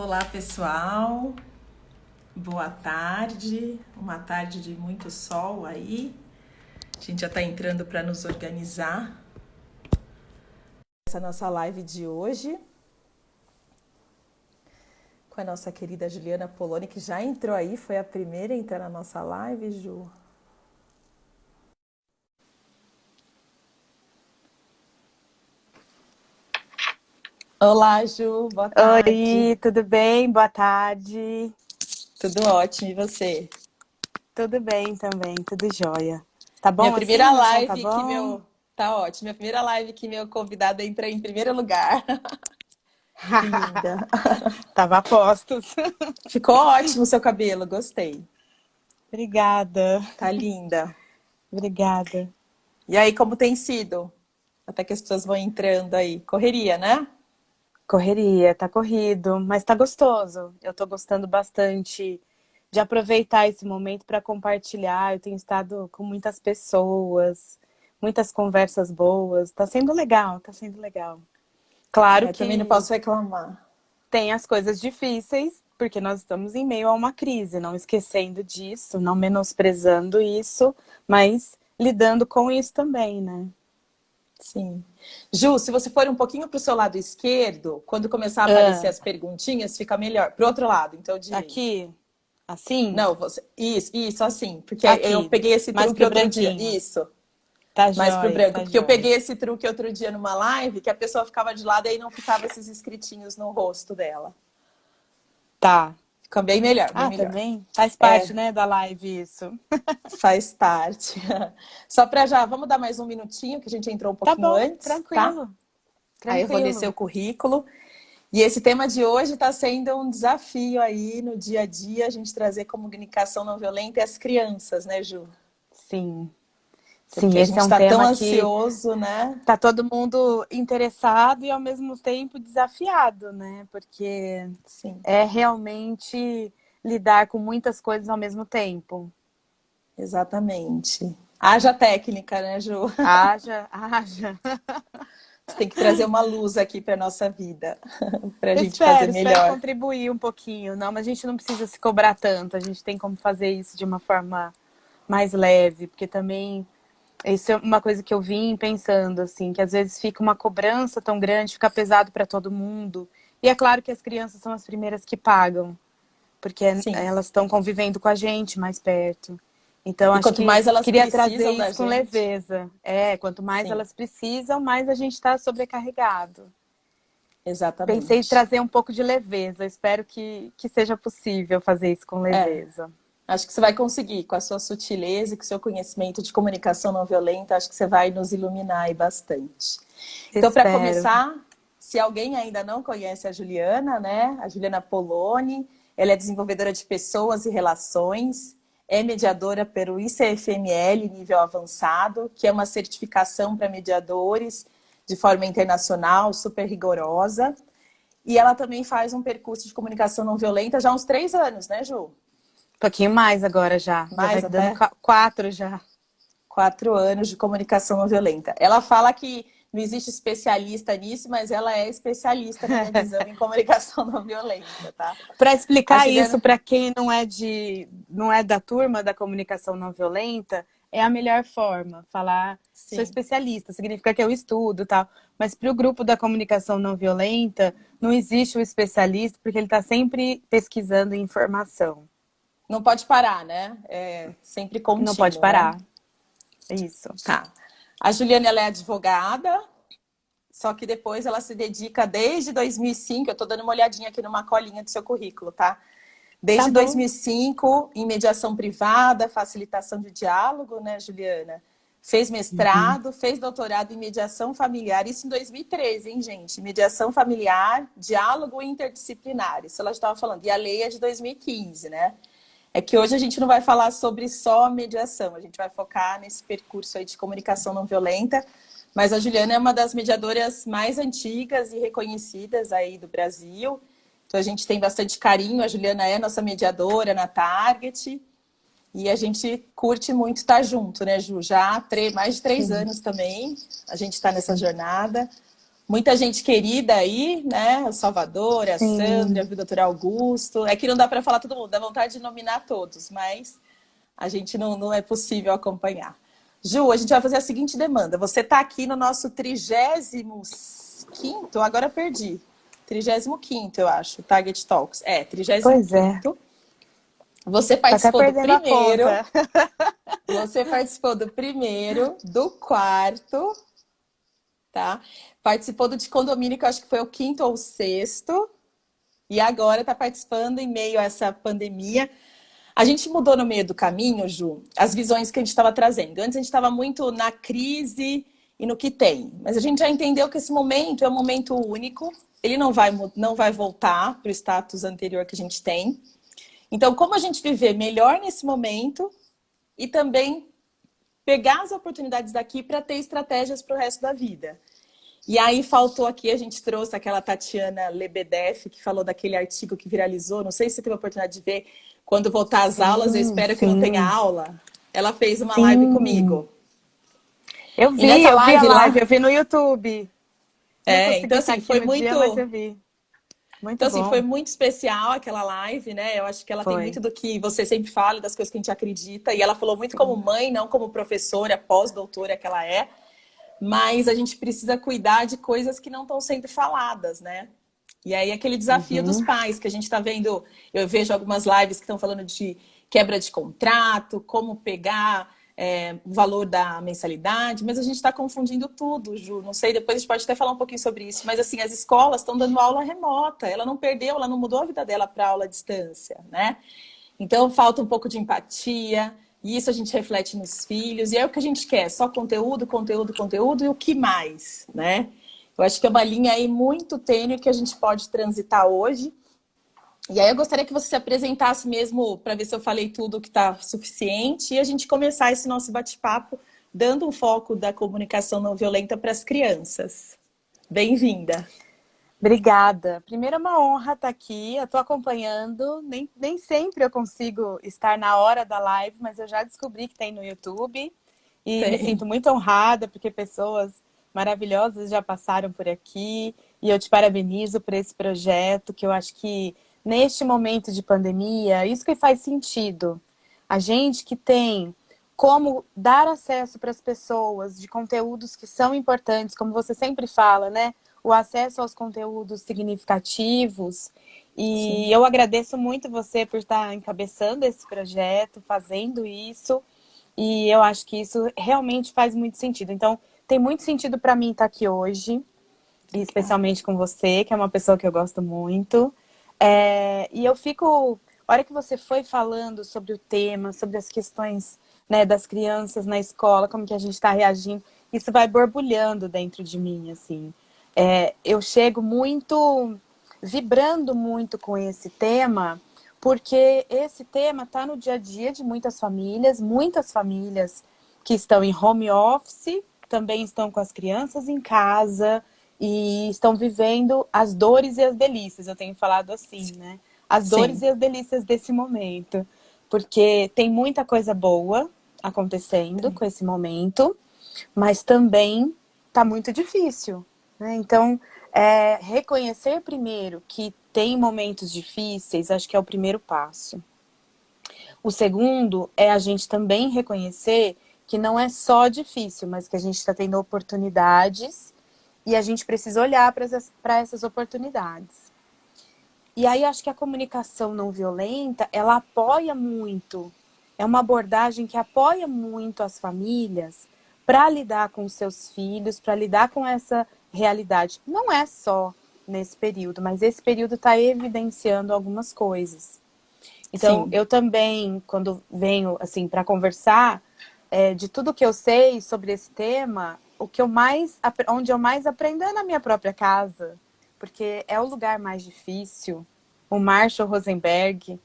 Olá, pessoal. Boa tarde. Uma tarde de muito sol aí. A gente já está entrando para nos organizar. Essa nossa live de hoje com a nossa querida Juliana Poloni, que já entrou aí, foi a primeira a entrar na nossa live, Ju. Olá, Ju. Boa tarde. Oi, tudo bem? Boa tarde. Tudo ótimo. E você? Tudo bem também, tudo jóia. Tá Minha bom assim? primeira Meu som tá live que bom? meu... Tá ótimo. Minha primeira live que meu convidado entra em primeiro lugar. Que linda. Tava a postos. Ficou ótimo o seu cabelo, gostei. Obrigada, Tá linda. obrigada. E aí, como tem sido? Até que as pessoas vão entrando aí. Correria, né? Correria, tá corrido, mas tá gostoso. Eu tô gostando bastante de aproveitar esse momento para compartilhar. Eu tenho estado com muitas pessoas, muitas conversas boas. Tá sendo legal, tá sendo legal. Claro Também não que posso reclamar. tem as coisas difíceis, porque nós estamos em meio a uma crise, não esquecendo disso, não menosprezando isso, mas lidando com isso também, né? Sim. Ju, se você for um pouquinho para o seu lado esquerdo, quando começar a aparecer Ah, as perguntinhas, fica melhor. Pro outro lado, então direito. aqui, assim, Não, você. Isso assim. Porque eu aqui, peguei esse mais truque pro outro dia. branquinho. Isso. Tá Mais pro jóia, branco. tá Porque eu peguei jóia. esse truque outro dia numa live que a pessoa ficava de lado e aí não ficava esses escritinhos no rosto dela. Tá. Fica bem melhor, bem Ah, melhor. também? Faz parte, É, né, da live isso. faz parte. Só para já, vamos dar mais um minutinho, que a gente entrou um Tá pouquinho bom, antes, tá? tranquilo, Aí eu vou descer o tranquilo. currículo. E esse tema de hoje está sendo um desafio aí no dia a dia, a gente trazer comunicação não violenta e as crianças, né, Ju? Sim, sim, Porque a esse gente é um está tão tema que ansioso, né? tá todo mundo interessado e ao mesmo tempo desafiado, né? Porque Sim, é realmente lidar com muitas coisas ao mesmo tempo. exatamente. Haja técnica, né, Ju? Haja, haja. Você tem que trazer uma luz aqui para nossa vida, para a Eu gente fazer espero melhor. contribuir um pouquinho, não, mas a gente não precisa se cobrar tanto, a gente tem como fazer isso de uma forma mais leve, porque também isso é uma coisa que eu vim pensando, assim, que às vezes fica uma cobrança tão grande, fica pesado para todo mundo. E é claro que as crianças são as primeiras que pagam, porque Sim. elas estão convivendo com a gente mais perto. Então, E acho quanto que mais elas queria trazer precisam da isso com gente, leveza. É, quanto mais sim, elas precisam, mais a gente está sobrecarregado. Pensei em exatamente. trazer um pouco de leveza. Espero que seja possível fazer isso com É, leveza. acho que você vai conseguir, com a sua sutileza e com o seu conhecimento de comunicação não violenta, acho que você vai nos iluminar aí bastante. Então, para Espero. começar, se alguém ainda não conhece a Juliana, né? A Juliana Poloni, ela é desenvolvedora de pessoas e relações, é mediadora pelo ICFML nível avançado, que é uma certificação para mediadores de forma internacional, super rigorosa. E ela também faz um percurso de comunicação não violenta já há uns 3 anos, né, Ju? Um pouquinho mais agora já. Já vai Mais dando até 4 já. 4 anos de comunicação não violenta. Ela fala que não existe especialista nisso, mas ela é especialista, na minha visão, em comunicação não violenta, tá? Para A explicar isso Juliana, para quem não é da turma da comunicação não violenta, é a melhor forma. Falar, sou sim, especialista, significa que eu estudo, tal. Mas para o grupo da comunicação não violenta, não existe o especialista, porque ele está sempre pesquisando informação. não pode parar, né? É sempre Não pode contínuo, né? parar. É isso. Tá. A Juliana, ela é advogada, só que depois ela se dedica desde 2005, eu tô dando uma olhadinha aqui numa colinha do seu currículo, tá? Tá Desde bom. 2005, em mediação privada, facilitação de diálogo, né, Juliana? Fez Uhum. mestrado, fez doutorado em mediação familiar, isso em 2013, hein, gente? Mediação familiar, diálogo interdisciplinar, isso ela estava falando. E a lei é de 2015, né? É que hoje a gente não vai falar sobre só mediação, a gente vai focar nesse percurso aí de comunicação não violenta, mas a Juliana é uma das mediadoras mais antigas e reconhecidas aí do Brasil. Então a gente tem bastante carinho, a Juliana é nossa mediadora na Target e a gente curte muito estar junto, né, Ju? Já há mais de 3 anos também a gente está nessa Sim. jornada. Muita gente querida aí, né? O Salvador, a Sandra, Sim. o Dr. Augusto. É que não dá para falar todo mundo, dá vontade de nominar todos, mas a gente não é possível acompanhar. Ju, a gente vai fazer a seguinte demanda. Você está aqui no nosso 35º, agora perdi. 35º, eu acho, Target Talks. É, Pois é. 35º. Você Tô até participou do perdendo a primeiro, conta. você participou do primeiro, do quarto, tá? Participou do de condomínio, que eu acho que foi o quinto ou o sexto. E agora está participando em meio a essa pandemia. A gente mudou no meio do caminho, Ju, as visões que a gente estava trazendo. Antes a gente estava muito na crise e no que tem. Mas a gente já entendeu que esse momento é um momento único. Ele não vai voltar para o status anterior que a gente tem. Então, como a gente viver melhor nesse momento e também pegar as oportunidades daqui para ter estratégias para o resto da vida. E aí faltou aqui, a gente trouxe aquela Tatiana Lebedeff, que falou daquele artigo que viralizou, não sei se você teve a oportunidade de ver, quando voltar às aulas, eu Sim, espero que não tenha sim, aula. Ela fez uma live sim. comigo. E nessa Eu vi a live live, lá, eu vi no YouTube. Não então consegui estar assim, aqui no dia, mas eu vi. Muito foi bom. muito especial aquela live, né? Eu acho que ela tem Foi. muito do que você sempre fala, das coisas que a gente acredita, e ela falou muito como Sim. mãe, não como professora, pós-doutora que ela é. Mas a gente precisa cuidar de coisas que não estão sendo faladas, né? E aí aquele desafio dos Uhum. pais, que a gente está vendo, eu vejo algumas lives que estão falando de quebra de contrato, como pegar o valor da mensalidade, mas a gente está confundindo tudo, Ju. Não sei, depois a gente pode até falar um pouquinho sobre isso, mas assim, as escolas estão dando aula remota, ela não perdeu, ela não mudou a vida dela para aula à distância, né? Então falta um pouco de empatia, e isso a gente reflete nos filhos, e é o que a gente quer, só conteúdo, conteúdo, conteúdo, e o que mais, né? Eu acho que é uma linha aí muito tênue que a gente pode transitar hoje. E aí eu gostaria que você se apresentasse mesmo, para ver se eu falei tudo que está suficiente, e a gente começar esse nosso bate-papo dando um foco da comunicação não violenta para as crianças. Bem-vinda! Obrigada. Primeiro é uma honra estar aqui. Eu estou acompanhando. Nem sempre eu consigo estar na hora da live, mas eu já descobri que tem no YouTube. E me Tem. sinto muito honrada, porque pessoas maravilhosas já passaram por aqui. E eu te parabenizo por esse projeto, que eu acho que neste momento de pandemia, isso que faz sentido. A gente que tem como dar acesso para as pessoas de conteúdos que são importantes, como você sempre fala, né? O acesso aos conteúdos significativos. E Sim. eu agradeço muito você por estar encabeçando esse projeto, fazendo isso. E eu acho que isso realmente faz muito sentido. Então, tem muito sentido para mim estar aqui hoje, e Obrigada. especialmente com você, que é uma pessoa que eu gosto muito. E eu fico, a hora que você foi falando sobre o tema, sobre as questões, né, das crianças na escola, como que a gente está reagindo, isso vai borbulhando dentro de mim, assim. Eu chego muito, vibrando muito com esse tema, porque esse tema está no dia a dia de muitas famílias que estão em home office, também estão com as crianças em casa e estão vivendo as dores e as delícias, eu tenho falado assim, né? As dores Sim. e as delícias desse momento, porque tem muita coisa boa acontecendo com esse momento, mas também está muito difícil, né? Então, reconhecer primeiro que tem momentos difíceis, acho que é o primeiro passo. O segundo é a gente também reconhecer que não é só difícil, mas que a gente está tendo oportunidades e a gente precisa olhar para essas oportunidades. E aí acho que a comunicação não violenta, ela apoia muito, é uma abordagem que apoia muito as famílias para lidar com os seus filhos, para lidar com essa realidade. Não é só nesse período, mas esse período está evidenciando algumas coisas. Então, Sim. eu também, quando venho assim para conversar, de tudo que eu sei sobre esse tema, onde eu mais aprendo é na minha própria casa, porque é o lugar mais difícil. O Marshall Rosenberg,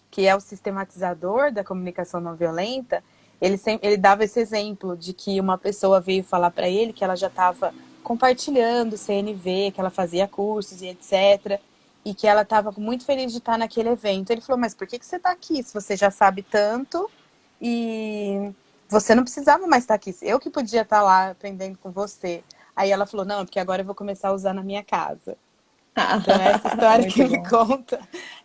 que é o sistematizador da comunicação não violenta, ele dava esse exemplo de que uma pessoa veio falar para ele que ela já estava compartilhando CNV, que ela fazia cursos e etc., e que ela estava muito feliz de estar naquele evento. Ele falou, mas por que você está aqui se você já sabe tanto e você não precisava mais estar aqui? Eu que podia estar lá aprendendo com você. Aí ela falou, não, porque agora eu vou começar a usar na minha casa. Então essa história que Muito ele bom, conta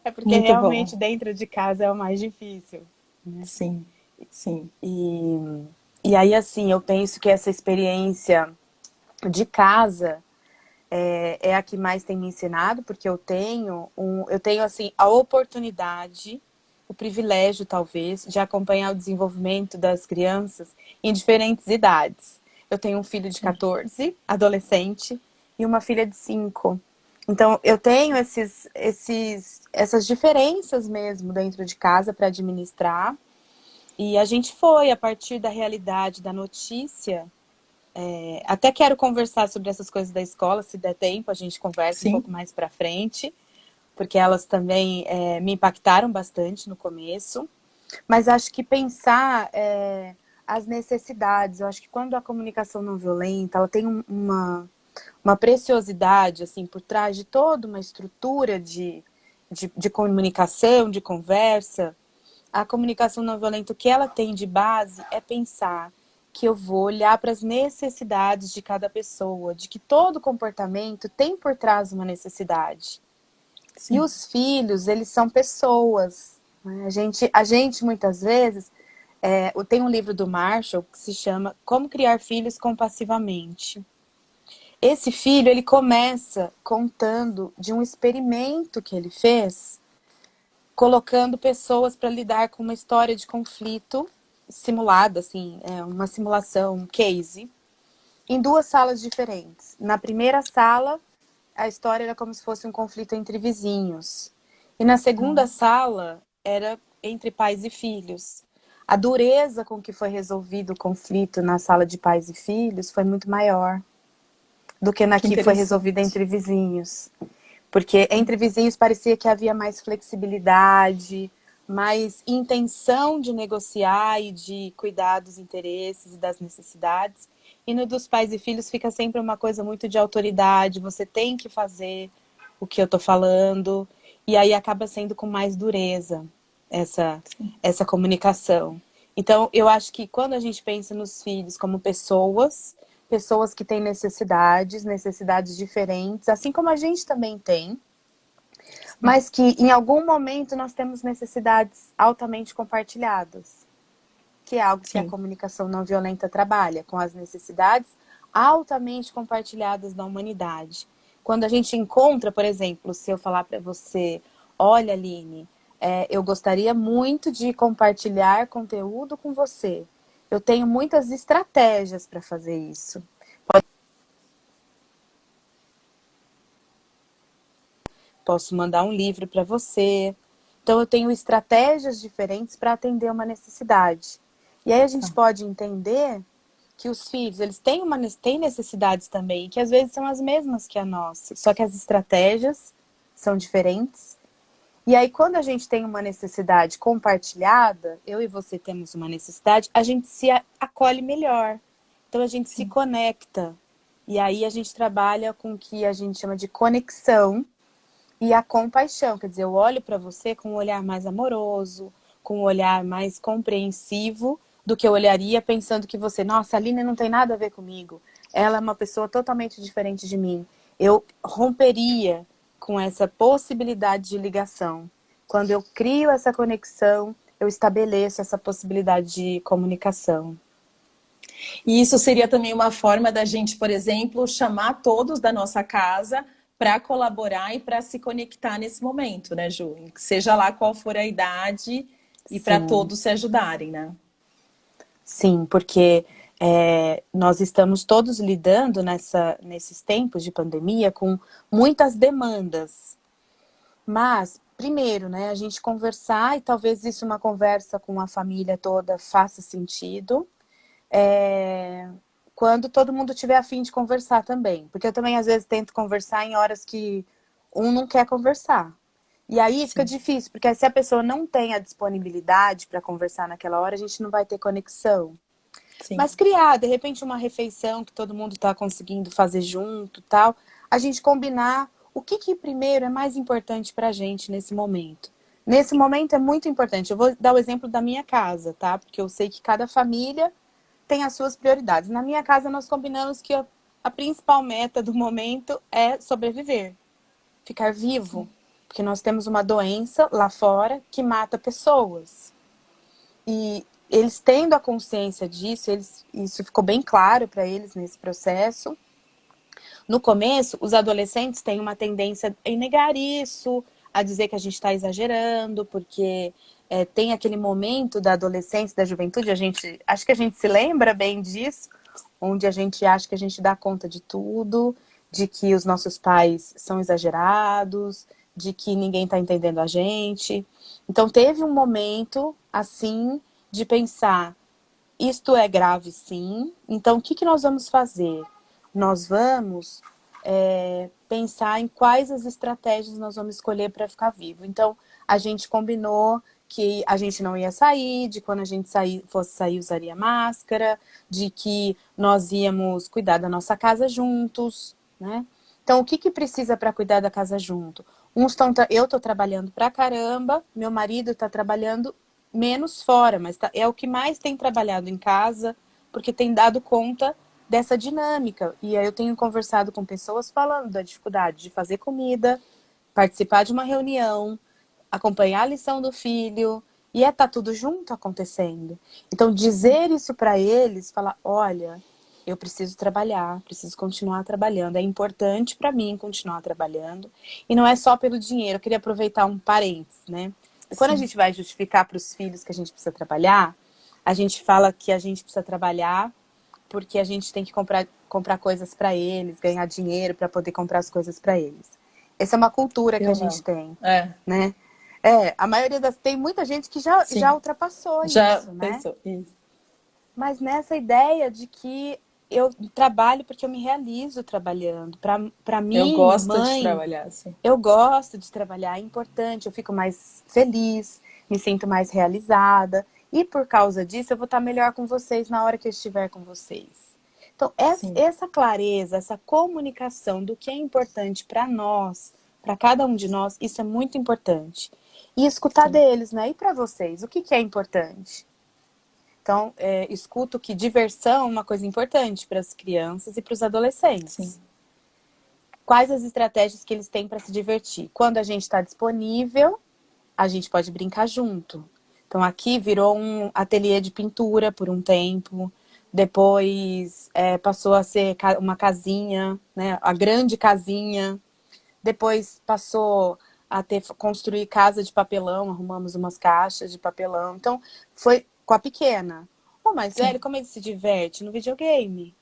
é porque muito bom. realmente dentro de casa é o mais difícil, né? Sim, sim, E aí, assim, eu penso que essa experiência de casa é a que mais tem me ensinado, porque eu tenho assim, a oportunidade, o privilégio, talvez, de acompanhar o desenvolvimento das crianças em diferentes idades. Eu tenho um filho de sim, 14, adolescente, e uma filha de 5. Então, eu tenho essas diferenças mesmo dentro de casa para administrar. E a gente foi, a partir da realidade da notícia, até quero conversar sobre essas coisas da escola, se der tempo, a gente conversa um pouco sim, mais para frente, porque elas também me impactaram bastante no começo. Mas acho que pensar as necessidades, eu acho que quando a comunicação não violenta, ela tem uma preciosidade assim por trás de toda uma estrutura de comunicação, de conversa. A comunicação não violenta, o que ela tem de base é pensar que eu vou olhar para as necessidades de cada pessoa, de que todo comportamento tem por trás uma necessidade. E sim. os filhos, eles são pessoas, né? A gente muitas vezes, tem um livro do Marshall que se chama Como Criar Filhos Compassivamente. Esse filho, ele começa contando de um experimento que ele fez colocando pessoas para lidar com uma história de conflito simulada, assim, uma simulação, um case, em 2 salas diferentes. Na primeira sala, a história era como se fosse um conflito entre vizinhos. E na segunda sala, era entre pais e filhos. A dureza com que foi resolvido o conflito na sala de pais e filhos foi muito maior do que na Que que foi resolvida interessante. entre vizinhos. Porque entre vizinhos parecia que havia mais flexibilidade, mais intenção de negociar e de cuidar dos interesses e das necessidades. E no dos pais e filhos fica sempre uma coisa muito de autoridade, você tem que fazer o que eu tô falando. E aí acaba sendo com mais dureza essa, essa comunicação. Então, eu acho que quando a gente pensa nos filhos como pessoas, pessoas que têm necessidades diferentes, assim como a gente também tem, mas que em algum momento nós temos necessidades altamente compartilhadas, que é algo que a Sim, comunicação não violenta trabalha, com as necessidades altamente compartilhadas da humanidade. Quando a gente encontra, por exemplo, se eu falar para você, olha, Aline, eu gostaria muito de compartilhar conteúdo com você. Eu tenho muitas estratégias para fazer isso. Posso mandar um livro para você. Então, eu tenho estratégias diferentes para atender uma necessidade. E aí a gente tá. pode entender que os filhos, eles têm necessidades também, que às vezes são as mesmas que a nossa, só que as estratégias são diferentes. E aí, quando a gente tem uma necessidade compartilhada, eu e você temos uma necessidade, a gente se acolhe melhor. Então, a gente se Sim, conecta. E aí, a gente trabalha com o que a gente chama de conexão e a compaixão. Quer dizer, eu olho para você com um olhar mais amoroso, com um olhar mais compreensivo do que eu olharia pensando que você, nossa, a Aline não tem nada a ver comigo. Ela é uma pessoa totalmente diferente de mim. Eu romperia com essa possibilidade de ligação. Quando eu crio essa conexão, eu estabeleço essa possibilidade de comunicação. e isso seria também uma forma da gente, por exemplo, chamar todos da nossa casa para colaborar e para se conectar nesse momento, né, Ju? Seja lá qual for a idade e para Sim, todos se ajudarem, né? sim, porque nós estamos todos lidando nesses tempos de pandemia com muitas demandas. Mas, primeiro, né, a gente conversar, e talvez isso uma conversa com a família toda faça sentido, quando todo mundo tiver a fim de conversar também. Porque eu também, às vezes, tento conversar em horas que um não quer conversar. E aí fica Sim, difícil, porque se a pessoa não tem a disponibilidade para conversar naquela hora, a gente não vai ter conexão. sim, Mas criar, de repente, uma refeição que todo mundo está conseguindo fazer junto, tal, a gente combinar o que primeiro é mais importante para a gente nesse momento. Nesse momento é muito importante. Eu vou dar o exemplo da minha casa, tá? Porque eu sei que cada família tem as suas prioridades. Na minha casa nós combinamos que a principal meta do momento é sobreviver, ficar vivo. Porque nós temos uma doença lá fora que mata pessoas. E eles tendo a consciência disso, isso ficou bem claro para eles nesse processo. No começo, os adolescentes têm uma tendência a negar isso, a dizer que a gente está exagerando, porque tem aquele momento da adolescência, da juventude, acho que a gente se lembra bem disso, onde a gente acha que a gente dá conta de tudo, de que os nossos pais são exagerados, de que ninguém está entendendo a gente. Então teve um momento, assim, de pensar, isto é grave sim, então o que nós vamos fazer? Nós vamos pensar em quais as estratégias nós vamos escolher para ficar vivo. Então, a gente combinou que a gente não ia sair, de quando a gente fosse sair usaria máscara, de que nós íamos cuidar da nossa casa juntos, né? Então, o que precisa para cuidar da casa junto? Eu estou trabalhando pra caramba, meu marido está trabalhando menos fora, mas é o que mais tem trabalhado em casa, porque tem dado conta dessa dinâmica. E aí eu tenho conversado com pessoas falando da dificuldade de fazer comida, participar de uma reunião, acompanhar a lição do filho, e tá tudo junto acontecendo. Então, dizer isso para eles, falar, olha, eu preciso trabalhar, preciso continuar trabalhando, é importante para mim continuar trabalhando, e não é só pelo dinheiro. Eu queria aproveitar um parênteses, né? Quando a gente vai justificar para os filhos que a gente precisa trabalhar, a gente fala que a gente precisa trabalhar porque a gente tem que comprar coisas para eles, ganhar dinheiro para poder comprar as coisas para eles. Essa é uma cultura que a gente tem, né? A maioria tem muita gente que já ultrapassou isso, né? Pensou isso. Mas nessa ideia de que eu trabalho porque eu me realizo trabalhando. Para mim, eu gosto mãe, de trabalhar, sim. Eu gosto de trabalhar, é importante, eu fico mais feliz, me sinto mais realizada. E por causa disso, eu vou estar melhor com vocês na hora que eu estiver com vocês. Então, essa clareza, essa comunicação do que é importante para nós, para cada um de nós, isso é muito importante. E escutar deles, né? E para vocês, o que é importante? Então, escuto que diversão é uma coisa importante para as crianças e para os adolescentes. Sim. Quais as estratégias que eles têm para se divertir? Quando a gente está disponível, a gente pode brincar junto. Então, aqui virou um ateliê de pintura por um tempo. Depois passou a ser uma casinha, né? A grande casinha. Depois passou a construir casa de papelão. Arrumamos umas caixas de papelão. Então, foi com a pequena. O mais velho, como ele se diverte? No videogame.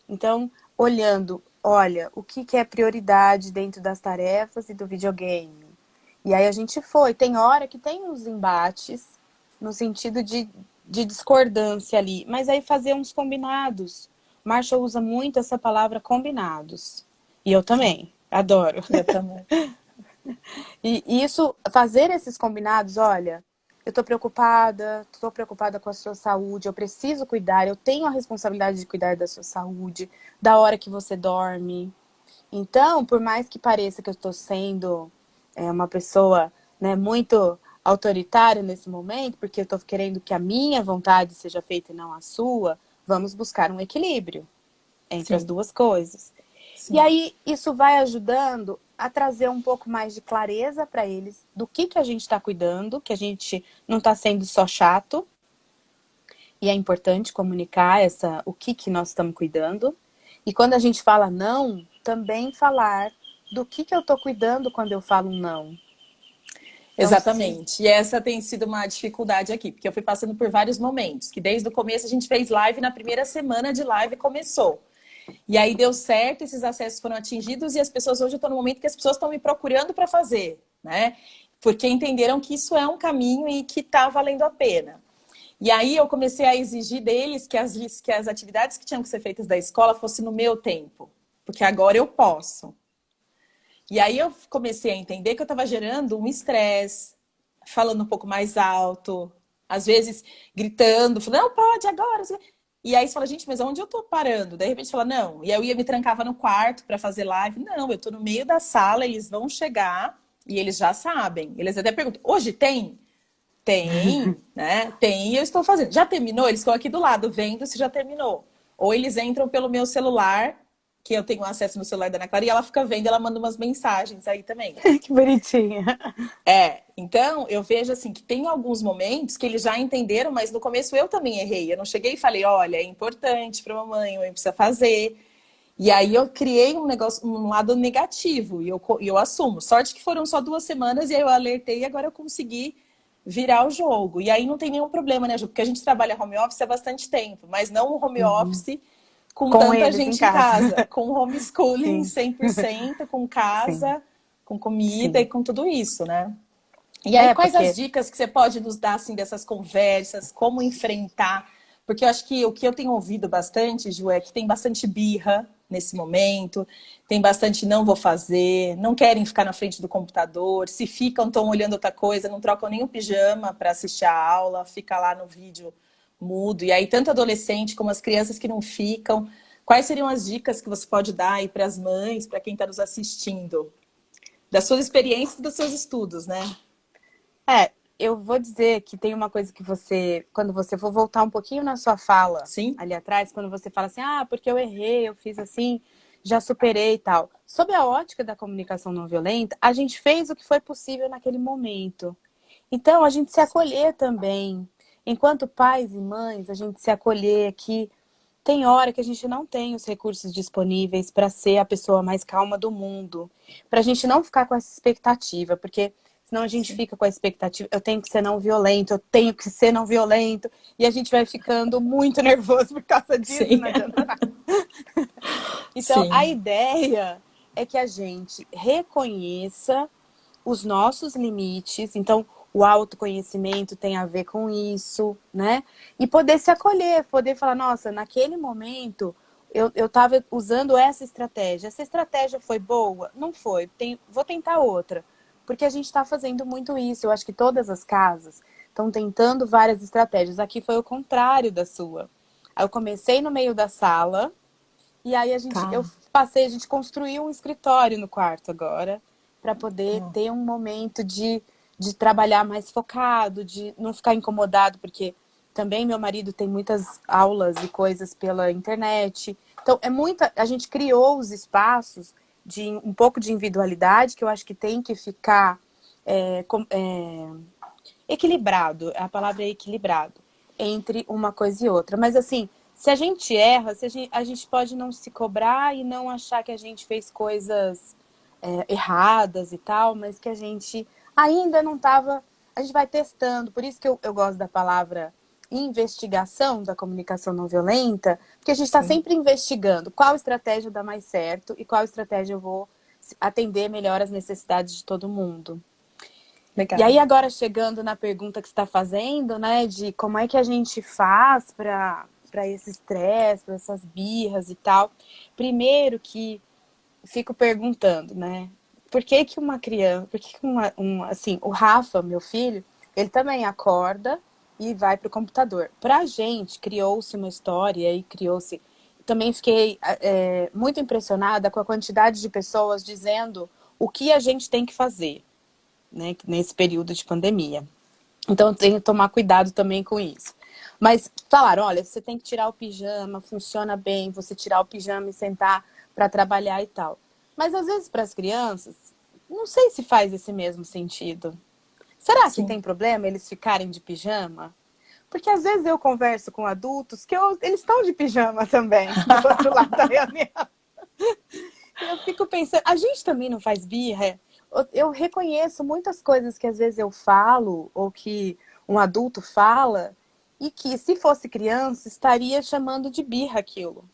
Então, olhando, olha, o que é prioridade dentro das tarefas e do videogame? E aí a gente tem hora que tem uns embates, no sentido de discordância ali, mas aí fazer uns combinados. Marshall usa muito essa palavra combinados. E eu também, adoro. Eu também. E isso, fazer esses combinados, olha, eu estou preocupada com a sua saúde, eu preciso cuidar, eu tenho a responsabilidade de cuidar da sua saúde, da hora que você dorme. Então, por mais que pareça que eu estou sendo uma pessoa, né, muito autoritária nesse momento, porque eu estou querendo que a minha vontade seja feita e não a sua, vamos buscar um equilíbrio entre as duas coisas. Sim. E aí, isso vai ajudando a trazer um pouco mais de clareza para eles do que a gente está cuidando, que a gente não está sendo só chato. E é importante comunicar o que nós estamos cuidando. E quando a gente fala não, também falar do que eu estou cuidando quando eu falo não. Então, exatamente. E essa tem sido uma dificuldade aqui, porque eu fui passando por vários momentos, que desde o começo a gente fez live, na primeira semana de live começou. E aí deu certo, esses acessos foram atingidos e as pessoas, hoje eu estou no momento que as pessoas estão me procurando para fazer, né? Porque entenderam que isso é um caminho e que está valendo a pena. E aí eu comecei a exigir deles que as atividades que tinham que ser feitas da escola fossem no meu tempo, porque agora eu posso. E aí eu comecei a entender que eu estava gerando um estresse, falando um pouco mais alto, às vezes gritando, falando, não, pode agora. E aí você fala, gente, mas onde eu tô parando? Daí, de repente, fala, não. E aí eu ia me trancava no quarto para fazer live. Não, eu tô no meio da sala, eles vão chegar e eles já sabem. Eles até perguntam, hoje tem? Tem, né? Tem e eu estou fazendo. Já terminou? Eles estão aqui do lado, vendo se já terminou. Ou eles entram pelo meu celular que eu tenho acesso no celular da Ana Clara, e ela fica vendo, ela manda umas mensagens aí também. Que bonitinha. Então eu vejo assim que tem alguns momentos que eles já entenderam, mas no começo eu também errei. Eu não cheguei e falei, olha, é importante para mamãe, mãe precisa fazer. E aí eu criei um negócio, um lado negativo, e eu assumo. Sorte que foram só 2 semanas, e aí eu alertei e agora eu consegui virar o jogo. E aí não tem nenhum problema, né, Ju? Porque a gente trabalha home office há bastante tempo, mas não o home Uhum. office com Com tanta eles em gente em casa. casa, com homeschooling Sim, 100%, com sim, casa, com comida e sim. com tudo isso, né? E aí, quais as Porque dicas que você pode nos dar, assim, dessas conversas, como enfrentar? Porque eu acho que o que eu tenho ouvido bastante, Ju, é que tem bastante birra nesse momento, tem bastante não vou fazer, não querem ficar na frente do computador, se ficam, estão olhando outra coisa, não trocam nem o pijama para assistir a aula, fica lá no vídeo mudo. E aí, tanto adolescente como as crianças que não ficam. Quais seriam as dicas que você pode dar aí para as mães, para quem está nos assistindo? Das suas experiências e dos seus estudos, né? eu vou dizer que tem uma coisa que você, quando você for voltar um pouquinho na sua fala Sim? ali atrás, quando você fala assim, porque eu errei, eu fiz assim, já superei e tal. Sob a ótica da comunicação não violenta, a gente fez o que foi possível naquele momento. Então, a gente se acolher também. Enquanto pais e mães, a gente se acolher que tem hora que a gente não tem os recursos disponíveis para ser a pessoa mais calma do mundo. Para a gente não ficar com essa expectativa, porque senão a gente Sim. fica com a expectativa, eu tenho que ser não violento, eu tenho que ser não violento, e a gente vai ficando muito nervoso por causa disso, Sim. não adianta nada. Então, a Sim. ideia é que a gente reconheça os nossos limites. Então, o autoconhecimento tem a ver com isso, né? E poder se acolher, poder falar, nossa, naquele momento eu estava usando essa estratégia. Essa estratégia foi boa? Não foi. Vou tentar outra. Porque a gente está fazendo muito isso. Eu acho que todas as casas estão tentando várias estratégias. Aqui foi o contrário da sua. Aí eu comecei no meio da sala, e aí eu Tá. passei, a gente construiu um escritório no quarto agora, para poder Tá. ter um momento de trabalhar mais focado, de não ficar incomodado, porque também meu marido tem muitas aulas e coisas pela internet. Então, a gente criou os espaços de um pouco de individualidade, que eu acho que tem que ficar equilibrado, a palavra é equilibrado, entre uma coisa e outra. Mas assim, se a gente erra, a gente pode não se cobrar e não achar que a gente fez coisas erradas e tal, mas que a gente ainda não estava. A gente vai testando, por isso que eu gosto da palavra investigação da comunicação não violenta, porque a gente está Sim. sempre investigando qual estratégia dá mais certo e qual estratégia eu vou atender melhor as necessidades de todo mundo. E aí, Legal. agora chegando na pergunta que você está fazendo, né, de como é que a gente faz para esse estresse, para essas birras e tal. Primeiro que fico perguntando, né, por que que uma criança, por que que assim, o Rafa, meu filho, ele também acorda e vai para o computador. Pra gente, criou-se uma história e criou-se. Também fiquei muito impressionada com a quantidade de pessoas dizendo o que a gente tem que fazer, né, nesse período de pandemia. Então, eu tenho que tomar cuidado também com isso. Mas falaram, olha, você tem que tirar o pijama, funciona bem você tirar o pijama e sentar para trabalhar e tal. Mas, às vezes, para as crianças, não sei se faz esse mesmo sentido. Será que Sim. tem problema eles ficarem de pijama? Porque, às vezes, eu converso com adultos que eles estão de pijama também, do outro lado da reunião. Eu fico pensando, a gente também não faz birra? Eu reconheço muitas coisas que às vezes eu falo, ou que um adulto fala, e que se fosse criança, estaria chamando de birra aquilo.